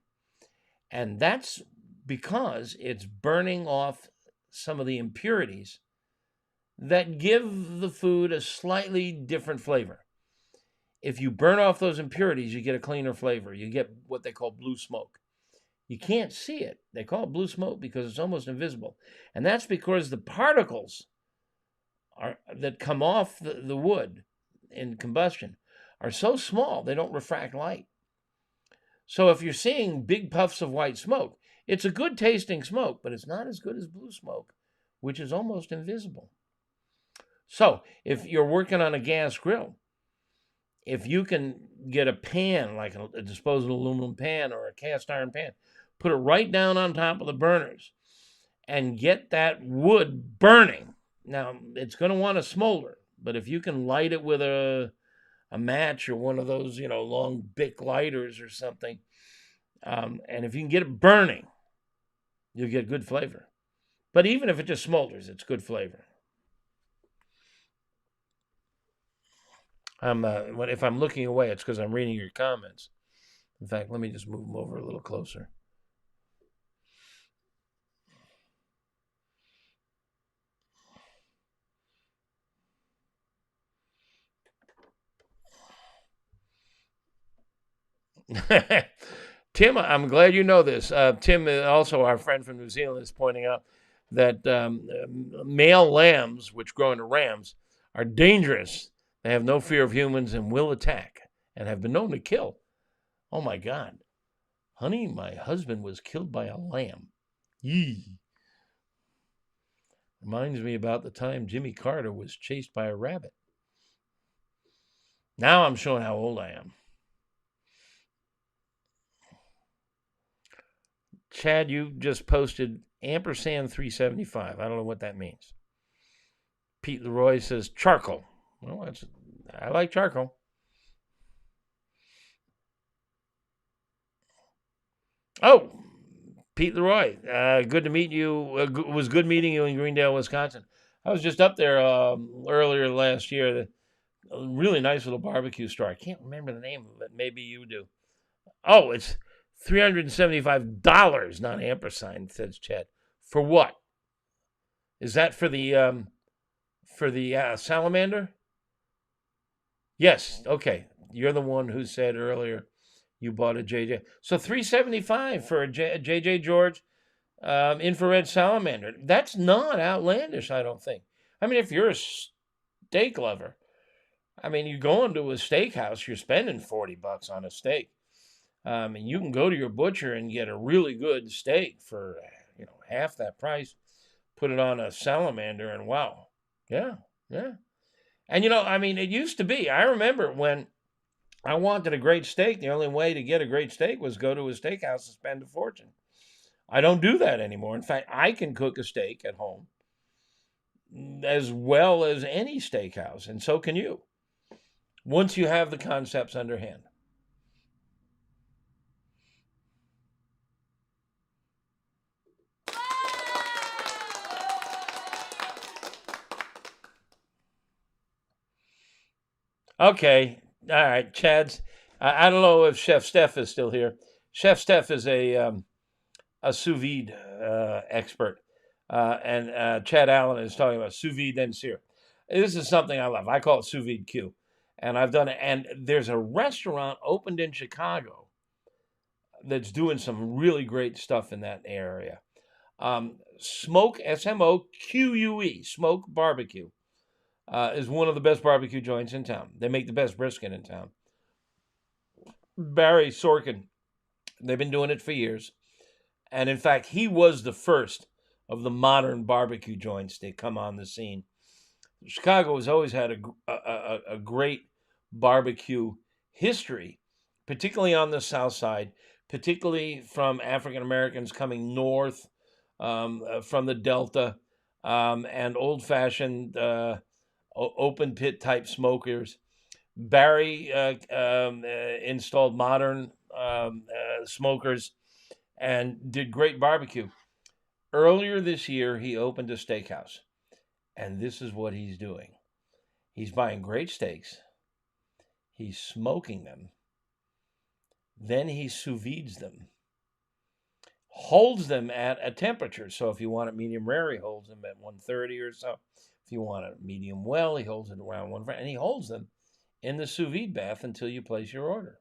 And that's because it's burning off some of the impurities that give the food a slightly different flavor. If you burn off those impurities, you get a cleaner flavor. You get what they call blue smoke. You can't see it. They call it blue smoke because it's almost invisible. And that's because the particles that come off the wood in combustion are so small, they don't refract light. So if you're seeing big puffs of white smoke, it's a good tasting smoke, but it's not as good as blue smoke, which is almost invisible. So if you're working on a gas grill, if you can get a pan, like a disposable aluminum pan or a cast iron pan, put it right down on top of the burners and get that wood burning. Now, it's going to want to smolder, but if you can light it with a match or one of those, long Bic lighters or something, and if you can get it burning, you'll get good flavor. But even if it just smolders, it's good flavor. If I'm looking away, it's because I'm reading your comments. In fact, let me just move them over a little closer. Tim, I'm glad you know this. Tim, also our friend from New Zealand, is pointing out that male lambs, which grow into rams, are dangerous. They have no fear of humans and will attack and have been known to kill. Oh, my God. Honey, my husband was killed by a lamb. Yee. Reminds me about the time Jimmy Carter was chased by a rabbit. Now I'm showing how old I am. Chad, you just posted ampersand 375. I don't know what that means. Pete Leroy says charcoal. Well, I like charcoal. Oh, Pete Leroy, good to meet you. It was good meeting you in Greendale, Wisconsin. I was just up there earlier last year. A really nice little barbecue store. I can't remember the name of it. Maybe you do. Oh, it's $375, not ampersand, says Chad. For what? Is that for the salamander? Yes. Okay. You're the one who said earlier you bought a JJ. So $375 for a JJ George infrared salamander. That's not outlandish, I don't think. I mean, if you're a steak lover, I mean, you go into a steakhouse, you're spending $40 on a steak. And you can go to your butcher and get a really good steak for, half that price. Put it on a salamander, and wow, yeah, yeah. And I mean, it used to be. I remember when I wanted a great steak. The only way to get a great steak was go to a steakhouse and spend a fortune. I don't do that anymore. In fact, I can cook a steak at home as well as any steakhouse, and so can you. Once you have the concepts underhand. Okay, all right, Chad's. I don't know if Chef Steph is still here. Chef Steph is a sous vide expert, and Chad Allen is talking about sous vide and sear. This is something I love. I call it sous vide Q, and I've done it. And there's a restaurant opened in Chicago that's doing some really great stuff in that area. Smoke SMOQUE Smoke Barbecue is one of the best barbecue joints in town. They make the best brisket in town. Barry Sorkin, they've been doing it for years. And in fact, he was the first of the modern barbecue joints to come on the scene. Chicago has always had a great barbecue history, particularly on the South Side, particularly from African Americans coming north from the Delta, and old-fashioned open pit type smokers. Barry installed modern smokers and did great barbecue. Earlier this year, he opened a steakhouse, and this is what he's doing. He's buying great steaks, he's smoking them, then he sous vides them, holds them at a temperature. So if you want it medium rare, he holds them at 130 or so. If you want it medium well, he holds it around 140, and he holds them in the sous vide bath until you place your order.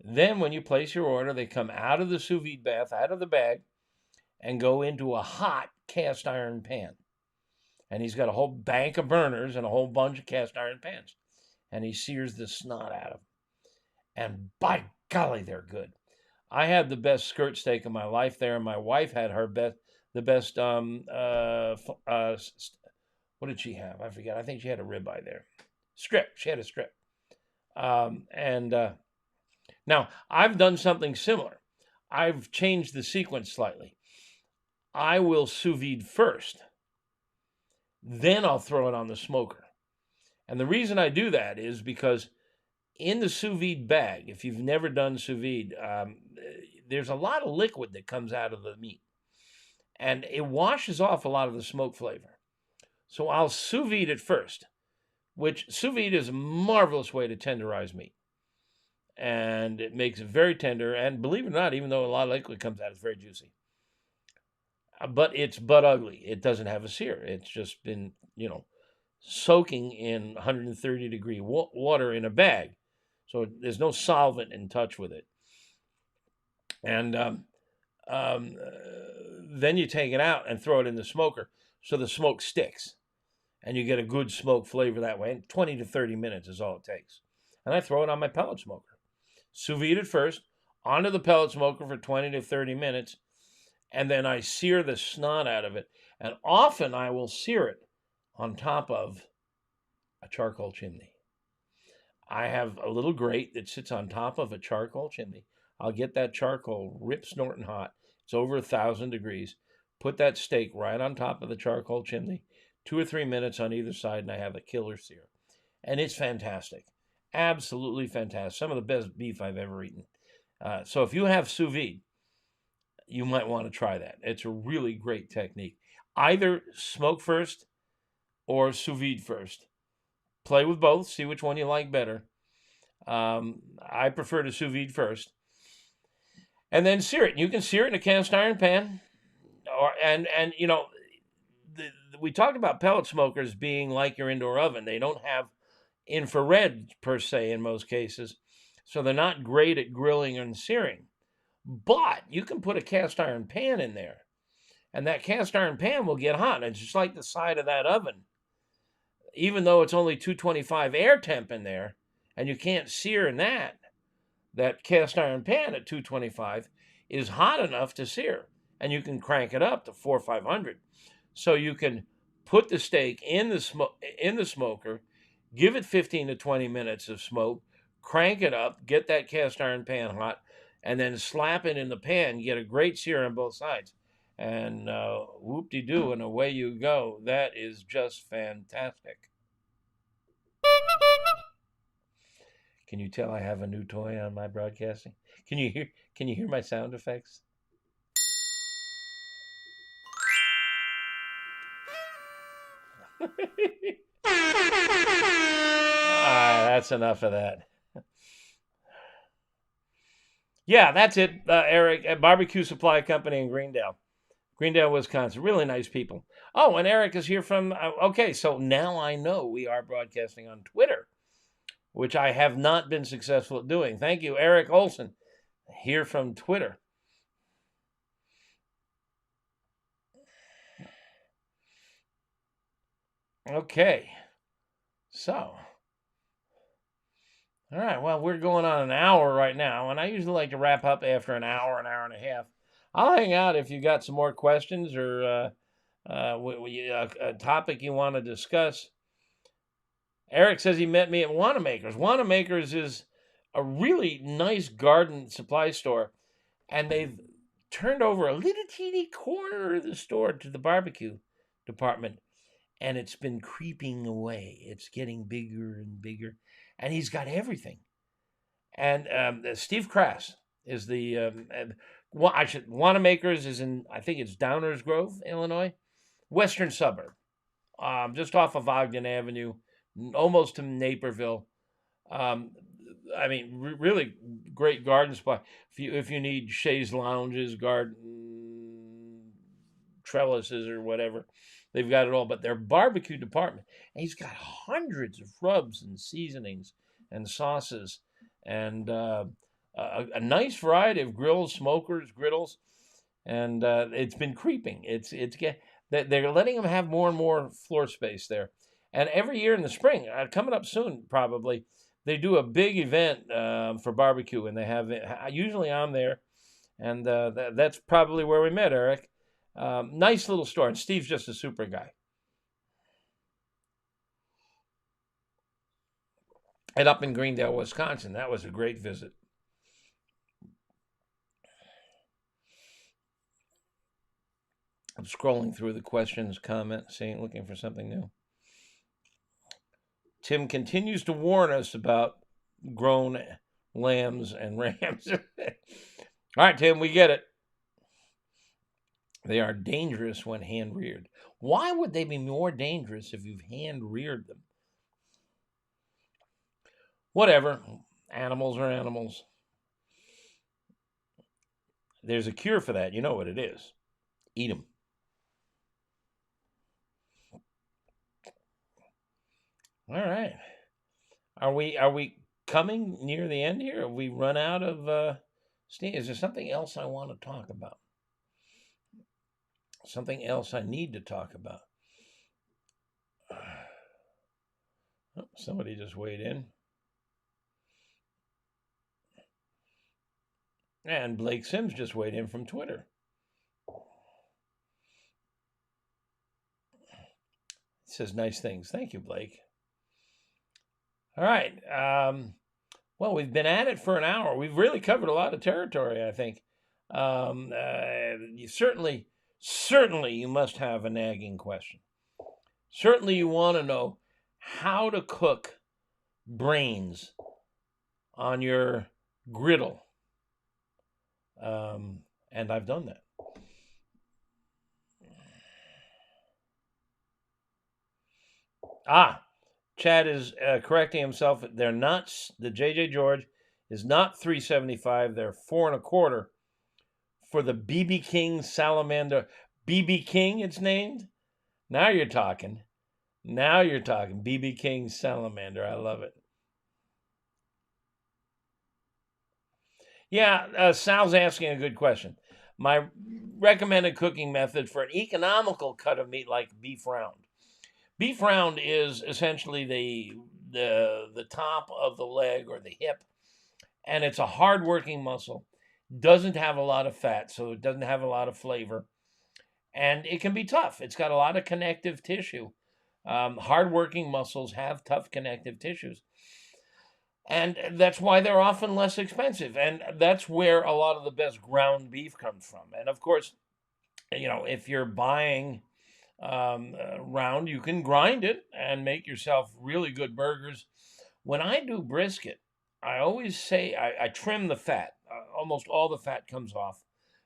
Then when you place your order, they come out of the sous vide bath, out of the bag, and go into a hot cast iron pan. And he's got a whole bank of burners and a whole bunch of cast iron pans. And he sears the snot out of them. And by golly, they're good. I had the best skirt steak of my life there, and my wife had the best, what did she have? I forget. I think she had a ribeye there. Strip. She had a strip. Now, I've done something similar. I've changed the sequence slightly. I will sous vide first. Then I'll throw it on the smoker. And the reason I do that is because in the sous vide bag, if you've never done sous vide, there's a lot of liquid that comes out of the meat. And it washes off a lot of the smoke flavor. So I'll sous vide it first, which sous vide is a marvelous way to tenderize meat. And it makes it very tender. And believe it or not, even though a lot of liquid comes out, it's very juicy. But it's butt ugly. It doesn't have a sear. It's just been, soaking in 130-degree water in a bag. So there's no solvent in touch with it. And then you take it out and throw it in the smoker so the smoke sticks. And you get a good smoke flavor that way. And 20 to 30 minutes is all it takes. And I throw it on my pellet smoker. Sous vide it first, onto the pellet smoker for 20 to 30 minutes. And then I sear the snot out of it. And often I will sear it on top of a charcoal chimney. I have a little grate that sits on top of a charcoal chimney. I'll get that charcoal rip snorting hot, It's over 1,000 degrees. Put that steak right on top of the charcoal chimney, 2 or 3 minutes on either side, and I have a killer sear. And it's fantastic. Absolutely fantastic. Some of the best beef I've ever eaten. So if you have sous vide, you might want to try that. It's a really great technique. Either smoke first or sous vide first. Play with both. See which one you like better. I prefer to sous vide first. And then sear it. You can sear it in a cast iron pan. And you know, we talked about pellet smokers being like your indoor oven. They don't have infrared per se in most cases, so they're not great at grilling and searing. But you can put a cast iron pan in there, and that cast iron pan will get hot. It's just like the side of that oven. Even though it's only 225 air temp in there, and you can't sear in that cast iron pan at 225 is hot enough to sear, and you can crank it up to 400 or 500. So you can put the steak in the smoker, give it 15 to 20 minutes of smoke, crank it up, get that cast iron pan hot, and then slap it in the pan. Get a great sear on both sides. And whoop-de-doo, and away you go. That is just fantastic. Can you tell I have a new toy on my broadcasting? Can you hear my sound effects? All right, that's enough of that. Yeah, that's it, Eric, at Barbecue Supply Company in Greendale, Wisconsin. Really nice people. Oh, and Eric is here from, okay, so now I know we are broadcasting on Twitter, which I have not been successful at doing. Thank you, Eric Olson, here from Twitter. Okay, so, all right, well, we're going on an hour right now, and I usually like to wrap up after an hour and a half. I'll hang out if you got some more questions or a topic you want to discuss. Eric says he met me at Wanamaker's. Wanamaker's is a really nice garden supply store, and they've turned over a little teeny corner of the store to the barbecue department, and it's been creeping away. It's getting bigger and bigger, and he's got everything. And Steve Crass is the Wanamaker's is in, I think it's Downers Grove, Illinois, western suburb, just off of Ogden Avenue, almost to Naperville. I mean, really great garden supply. If you need chaise lounges, garden trellises, or whatever, they've got it all. But their barbecue department, and he's got hundreds of rubs and seasonings and sauces, and a nice variety of grills, smokers, griddles, and it's been creeping. They're letting them have more and more floor space there. And every year in the spring, coming up soon probably, they do a big event for barbecue, and they have usually I'm there, and that's probably where we met, Eric. Nice little store, and Steve's just a super guy. And up in Greendale, Wisconsin, that was a great visit. I'm scrolling through the questions, comments, looking for something new. Tim continues to warn us about grown lambs and rams. All right, Tim, we get it. They are dangerous when hand-reared. Why would they be more dangerous if you've hand-reared them? Whatever. Animals are animals. There's a cure for that. You know what it is. Eat them. All right. Are we coming near the end here? Have we run out of steam? Is there something else I want to talk about? Something else I need to talk about? Oh, somebody just weighed in. And Blake Sims just weighed in from Twitter. He says nice things. Thank you, Blake. All right. Well, we've been at it for an hour. We've really covered a lot of territory, I think. You certainly you must have a nagging question. Certainly you want to know how to cook brains on your griddle. And I've done that. Chad is correcting himself. They're not, the JJ George is not 375. They're 4.25 for the BB King Salamander. BB King, it's named. Now you're talking. BB King Salamander. I love it. Yeah, Sal's asking a good question. My recommended cooking method for an economical cut of meat like beef round. Beef round is essentially the top of the leg or the hip, and it's a hard-working muscle. Doesn't have a lot of fat, so it doesn't have a lot of flavor, and it can be tough. It's got a lot of connective tissue. Hard-working muscles have tough connective tissues. And that's why they're often less expensive. And that's where a lot of the best ground beef comes from. And of course, if you're buying round, you can grind it and make yourself really good burgers. When I do brisket, I always say I trim the fat. Almost all the fat comes off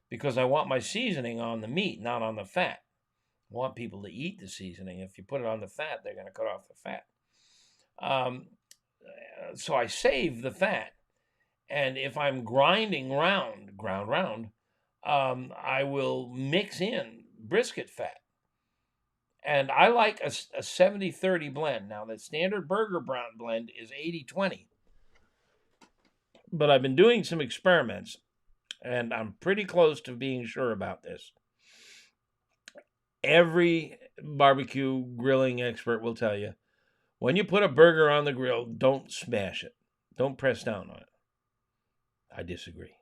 because I want my seasoning on the meat, not on the fat. I want people to eat the seasoning. If you put it on the fat, they're going to cut off the fat. So I save the fat. And if I'm grinding ground round, I will mix in brisket fat. And I like a 70-30 blend. Now, the standard burger brown blend is 80-20. But I've been doing some experiments, and I'm pretty close to being sure about this. Every barbecue grilling expert will tell you, when you put a burger on the grill, don't smash it. Don't press down on it. I disagree.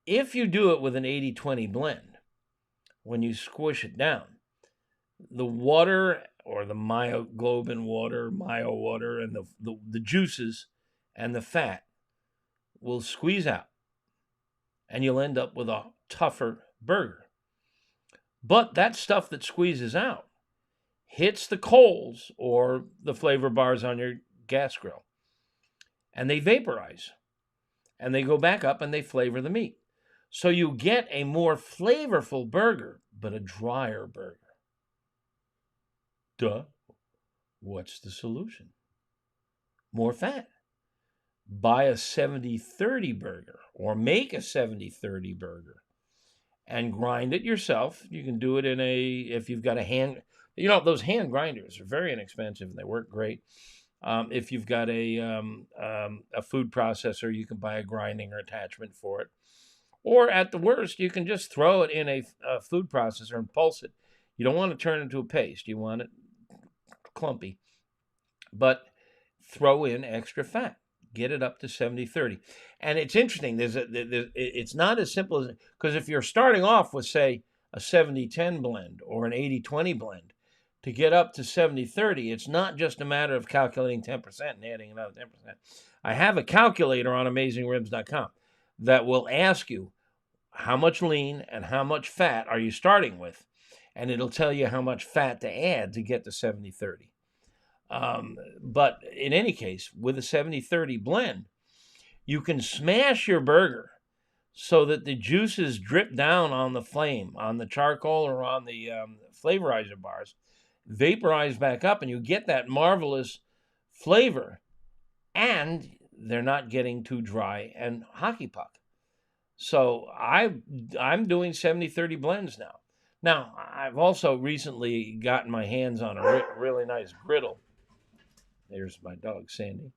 If you do it with an 80-20 blend, when you squish it down, the water or the myoglobin water, and the juices and the fat will squeeze out, and you'll end up with a tougher burger. But that stuff that squeezes out hits the coals or the flavor bars on your gas grill, and they vaporize, and they go back up and they flavor the meat. So you get a more flavorful burger, but a drier burger. Duh. What's the solution? More fat. Buy a 70-30 burger or make a 70-30 burger and grind it yourself. You can do it if you've got a hand, those hand grinders are very inexpensive and they work great. If you've got a food processor, you can buy a grinding or attachment for it. Or at the worst, you can just throw it in a food processor and pulse it. You don't want to turn it into a paste. You want it clumpy. But throw in extra fat. Get it up to 70-30. And it's interesting. It's not as simple as, because if you're starting off with, say, a 70-10 blend or an 80-20 blend, to get up to 70-30, it's not just a matter of calculating 10% and adding another 10%. I have a calculator on AmazingRibs.com that will ask you how much lean and how much fat are you starting with, and it'll tell you how much fat to add to get to 70-30. But in any case, with a 70-30 blend, you can smash your burger so that the juices drip down on the flame, on the charcoal or on the flavorizer bars, vaporize back up, and you get that marvelous flavor, and they're not getting too dry and hockey puck. So I'm doing 70-30 blends now. Now, I've also recently gotten my hands on a really nice griddle. There's my dog, Sandy.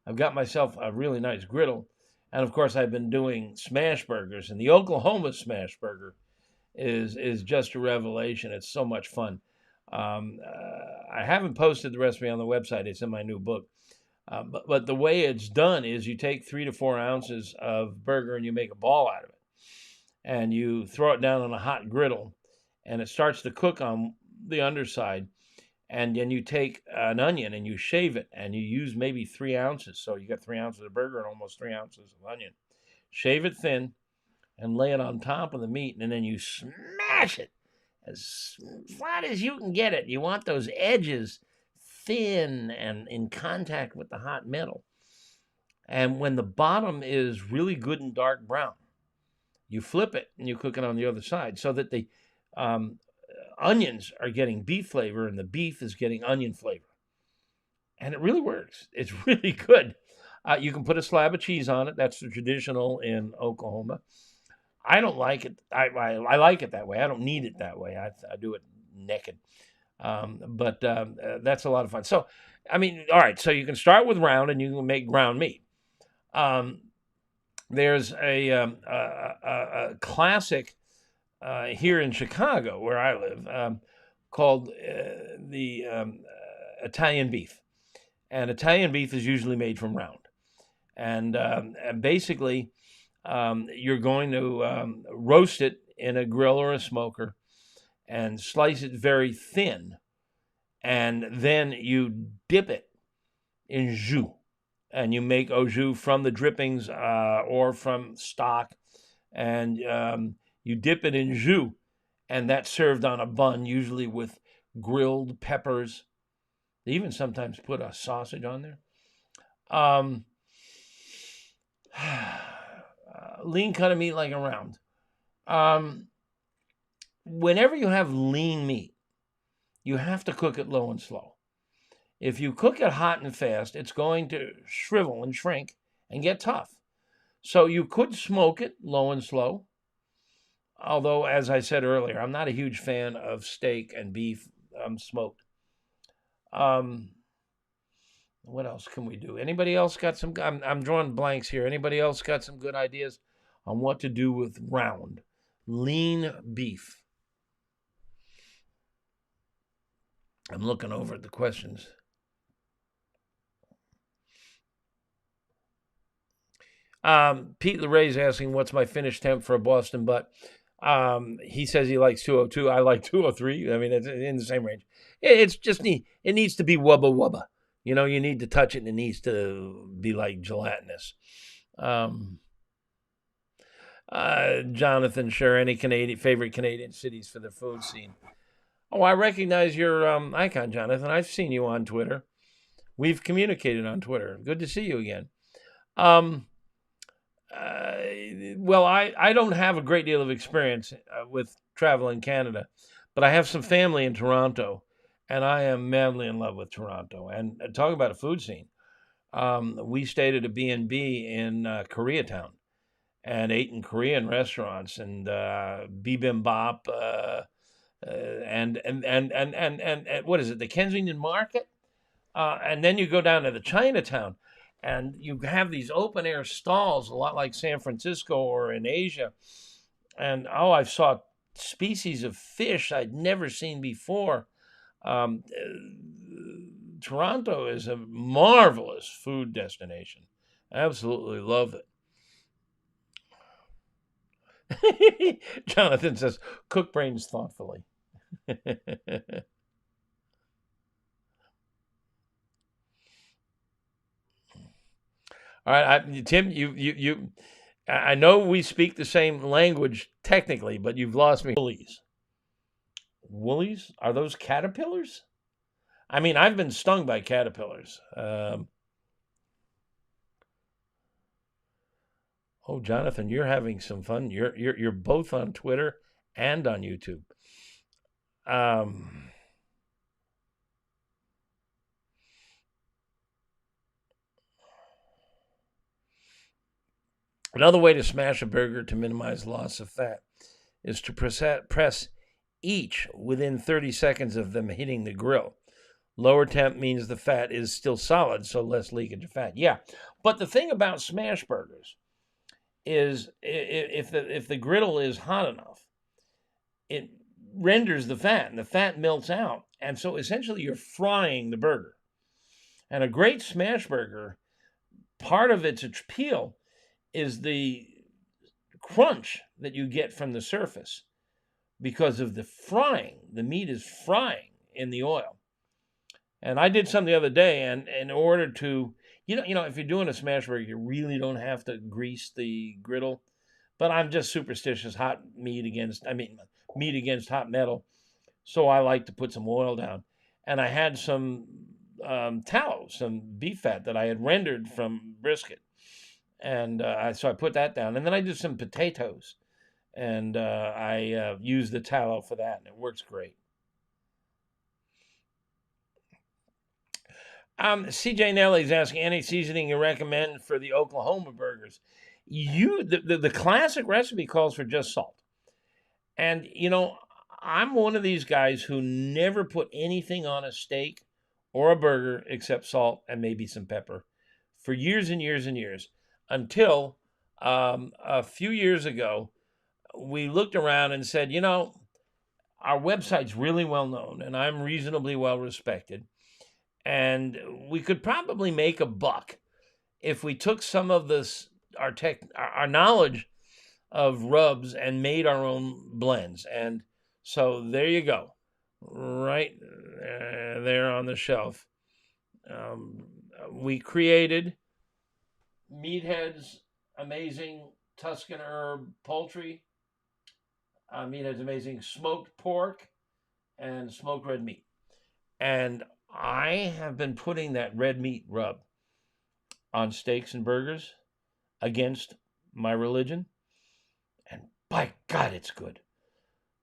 I've got myself a really nice griddle. And, of course, I've been doing smash burgers. And the Oklahoma smash burger is just a revelation. It's so much fun. I haven't posted the recipe on the website. It's in my new book. But the way it's done is you take 3 to 4 ounces of burger and you make a ball out of it. And you throw it down on a hot griddle. And it starts to cook on the underside. And then you take an onion and you shave it. And you use maybe 3 ounces. So you got 3 ounces of burger and almost 3 ounces of onion. shave it thin, and lay it on top of the meat, and then you smash it as flat as you can get it. You want those edges thin and in contact with the hot metal. And when the bottom is really good and dark brown, you flip it and you cook it on the other side so that the onions are getting beef flavor and the beef is getting onion flavor. And it really works. It's really good. You can put a slab of cheese on it. That's the traditional in Oklahoma. I don't like it. I like it that way. I don't need it that way. I do it naked. But that's a lot of fun. So, I mean, all right. So you can start with round and you can make ground meat. There's a classic here in Chicago, where I live, called the Italian beef. And Italian beef is usually made from round. And basically, you're going to roast it in a grill or a smoker and slice it very thin. And then you dip it in jus. And you make au jus from the drippings or from stock. And you dip it in jus. And that's served on a bun, usually with grilled peppers. They even sometimes put a sausage on there. Lean cut of meat like a round. Whenever you have lean meat, you have to cook it low and slow. If you cook it hot and fast, it's going to shrivel and shrink and get tough. So you could smoke it low and slow. Although, as I said earlier, I'm not a huge fan of steak and beef smoked. What else can we do? Anybody else got some? I'm drawing blanks here. Anybody else got some good ideas on what to do with round, lean beef? I'm looking over at the questions. Pete LeRay's asking, what's my finish temp for a Boston butt? He says he likes 202. I like 203. I mean, it's in the same range. It's just it needs to be wubba wubba. You know, you need to touch it and it needs to be like gelatinous. Jonathan, sure, any favorite Canadian cities for the food scene? Oh, I recognize your icon, Jonathan. I've seen you on Twitter. We've communicated on Twitter. Good to see you again. Well, I don't have a great deal of experience with travel in Canada, but I have some family in Toronto, and I am madly in love with Toronto. And talking about a food scene, we stayed at a B&B in Koreatown and ate in Korean restaurants and bibimbap and what is it, the Kensington Market? And then you go down to the Chinatown. And you have these open air stalls, a lot like San Francisco or in Asia. And I saw species of fish I'd never seen before. Toronto is a marvelous food destination. I absolutely love it. Jonathan says, cook brains thoughtfully. All right, Tim, you. I know we speak the same language technically, but you've lost me. Woolies. Woolies? Are those caterpillars? I mean, I've been stung by caterpillars. Oh, Jonathan, you're having some fun. You're both on Twitter and on YouTube. Another way to smash a burger to minimize loss of fat is to press each within 30 seconds of them hitting the grill. Lower temp means the fat is still solid, so less leakage of fat. Yeah, but the thing about smash burgers is if the griddle is hot enough, it renders the fat, and the fat melts out. And so essentially you're frying the burger. And a great smash burger, part of its appeal is the crunch that you get from the surface because of the frying. The meat is frying in the oil. And I did some the other day, and in order to if you're doing a smash burger, you really don't have to grease the griddle. But I'm just superstitious. Meat against hot metal. So I like to put some oil down. And I had some tallow, some beef fat that I had rendered from brisket. And so I put that down. And then I did some potatoes. And I used the tallow for that. And it works great. CJ Nelly's asking, any seasoning you recommend for the Oklahoma burgers? The classic recipe calls for just salt. And, I'm one of these guys who never put anything on a steak or a burger except salt and maybe some pepper for years and years and years until a few years ago, we looked around and said, our website's really well known and I'm reasonably well respected. And we could probably make a buck if we took some of this, our knowledge of rubs and made our own blends. And so there you go, right there on the shelf. We created Meathead's amazing Tuscan herb poultry, Meathead's amazing smoked pork, and smoked red meat. And I have been putting that red meat rub on steaks and burgers against my religion. And by God, it's good.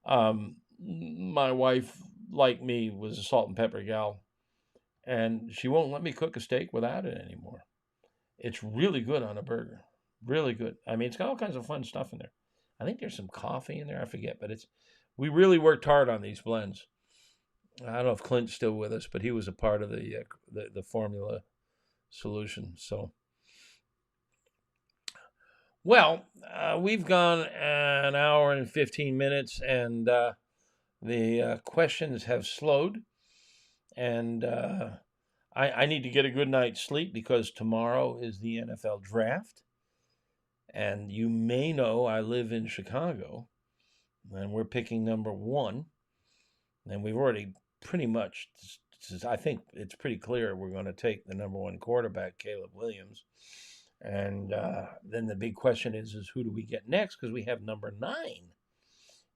My wife, like me, was a salt and pepper gal. And she won't let me cook a steak without it anymore. It's really good on a burger. Really good. I mean, it's got all kinds of fun stuff in there. I think there's some coffee in there. I forget. But we really worked hard on these blends. I don't know if Clint's still with us, but he was a part of the formula solution. So, well, we've gone an hour and 15 minutes, and the questions have slowed. And I need to get a good night's sleep because tomorrow is the NFL draft. And you may know I live in Chicago, and we're picking number 1. And we've already pretty much, I think it's pretty clear we're going to take the number 1 quarterback, Caleb Williams. And then the big question is who do we get next? Because we have number 9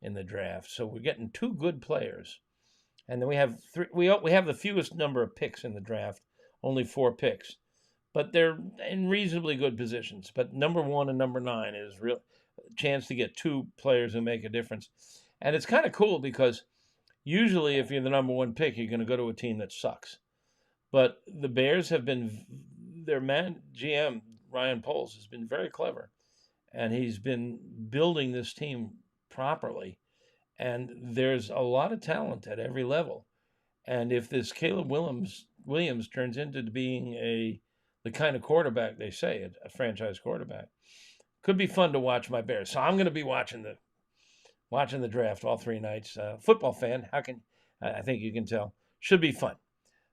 in the draft. So we're getting 2 good players. And then we have we have the fewest number of picks in the draft, only 4 picks. But they're in reasonably good positions. But number 1 and number 9 is real chance to get 2 players who make a difference. And it's kind of cool because usually if you're the number 1 pick, you're going to go to a team that sucks. But the Bears have been, their GM, Ryan Poles, has been very clever. And he's been building this team properly. And there's a lot of talent at every level. And if this Caleb Williams turns into being the kind of quarterback they say, a franchise quarterback, could be fun to watch my Bears. So I'm going to be watching the draft all 3 nights. Football fan, I think you can tell. Should be fun.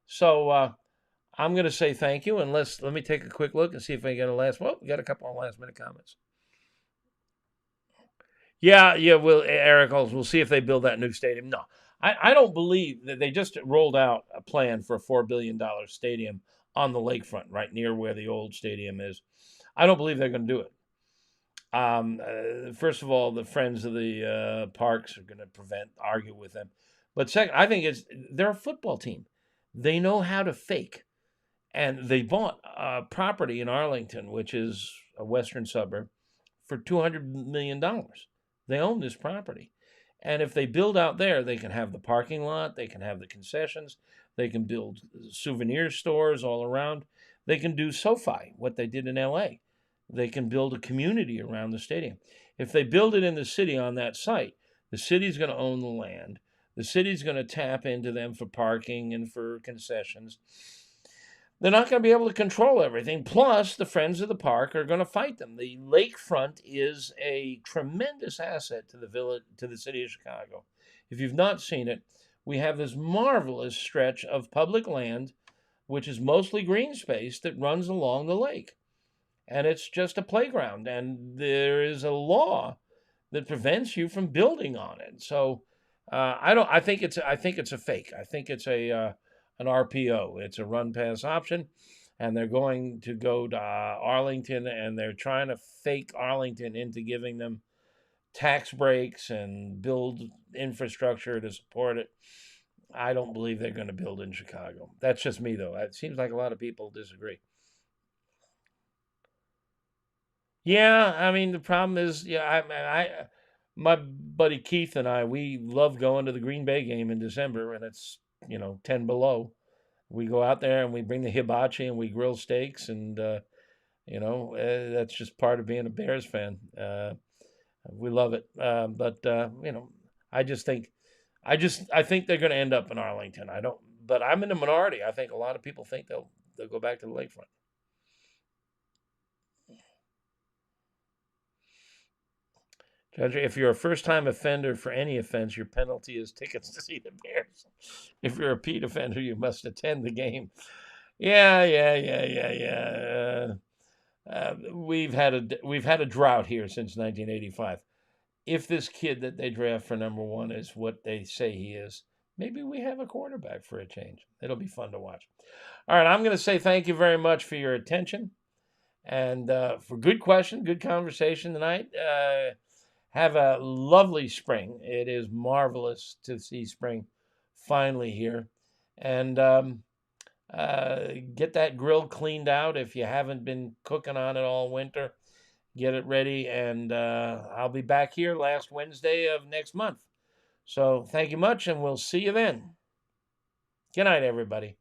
So I'm going to say thank you, and let me take a quick look and see if I get we got a couple of last-minute comments. Yeah, Eric, we'll see if they build that new stadium. No, I don't believe that they just rolled out a plan for a $4 billion stadium on the lakefront, right near where the old stadium is. I don't believe they're going to do it. First of all, the friends of the parks are going to argue with them. But second, I think they're a football team. They know how to fake. And they bought a property in Arlington, which is a western suburb, for $200 million. They own this property. And if they build out there, they can have the parking lot, they can have the concessions, they can build souvenir stores all around. They can do SoFi, what they did in LA. They can build a community around the stadium. If they build it in the city on that site, the city's going to own the land. The city's going to tap into them for parking and for concessions. They're not going to be able to control everything. Plus, the friends of the park are going to fight them. The lakefront is a tremendous asset to the city of Chicago. If you've not seen it, we have this marvelous stretch of public land, which is mostly green space, that runs along the lake. And it's just a playground. And there is a law that prevents you from building on it. So I think it's a fake. I think it's an RPO. It's a run pass option. and they're going to go to Arlington, and they're trying to fake Arlington into giving them tax breaks and build infrastructure to support it. I don't believe they're going to build in Chicago. That's just me, though. It seems like a lot of people disagree. Yeah, I mean the problem is, yeah, my buddy Keith and I, we love going to the Green Bay game in December, and it's 10 below. We go out there and we bring the hibachi and we grill steaks, and that's just part of being a Bears fan. We love it, but I just think, I think they're going to end up in Arlington. I don't, but I'm in the minority. I think a lot of people think they'll go back to the lakefront. Judge, if you're a first-time offender for any offense, your penalty is tickets to see the Bears. If you're a repeat offender, you must attend the game. Yeah, yeah, yeah, yeah, yeah. We've had a drought here since 1985. If this kid that they draft for number one is what they say he is, maybe we have a quarterback for a change. It'll be fun to watch. All right, I'm going to say thank you very much for your attention and for good question, good conversation tonight. Have a lovely spring. It is marvelous to see spring finally here. And get that grill cleaned out if you haven't been cooking on it all winter. Get it ready. And I'll be back here last Wednesday of next month. So thank you much, and we'll see you then. Good night, everybody.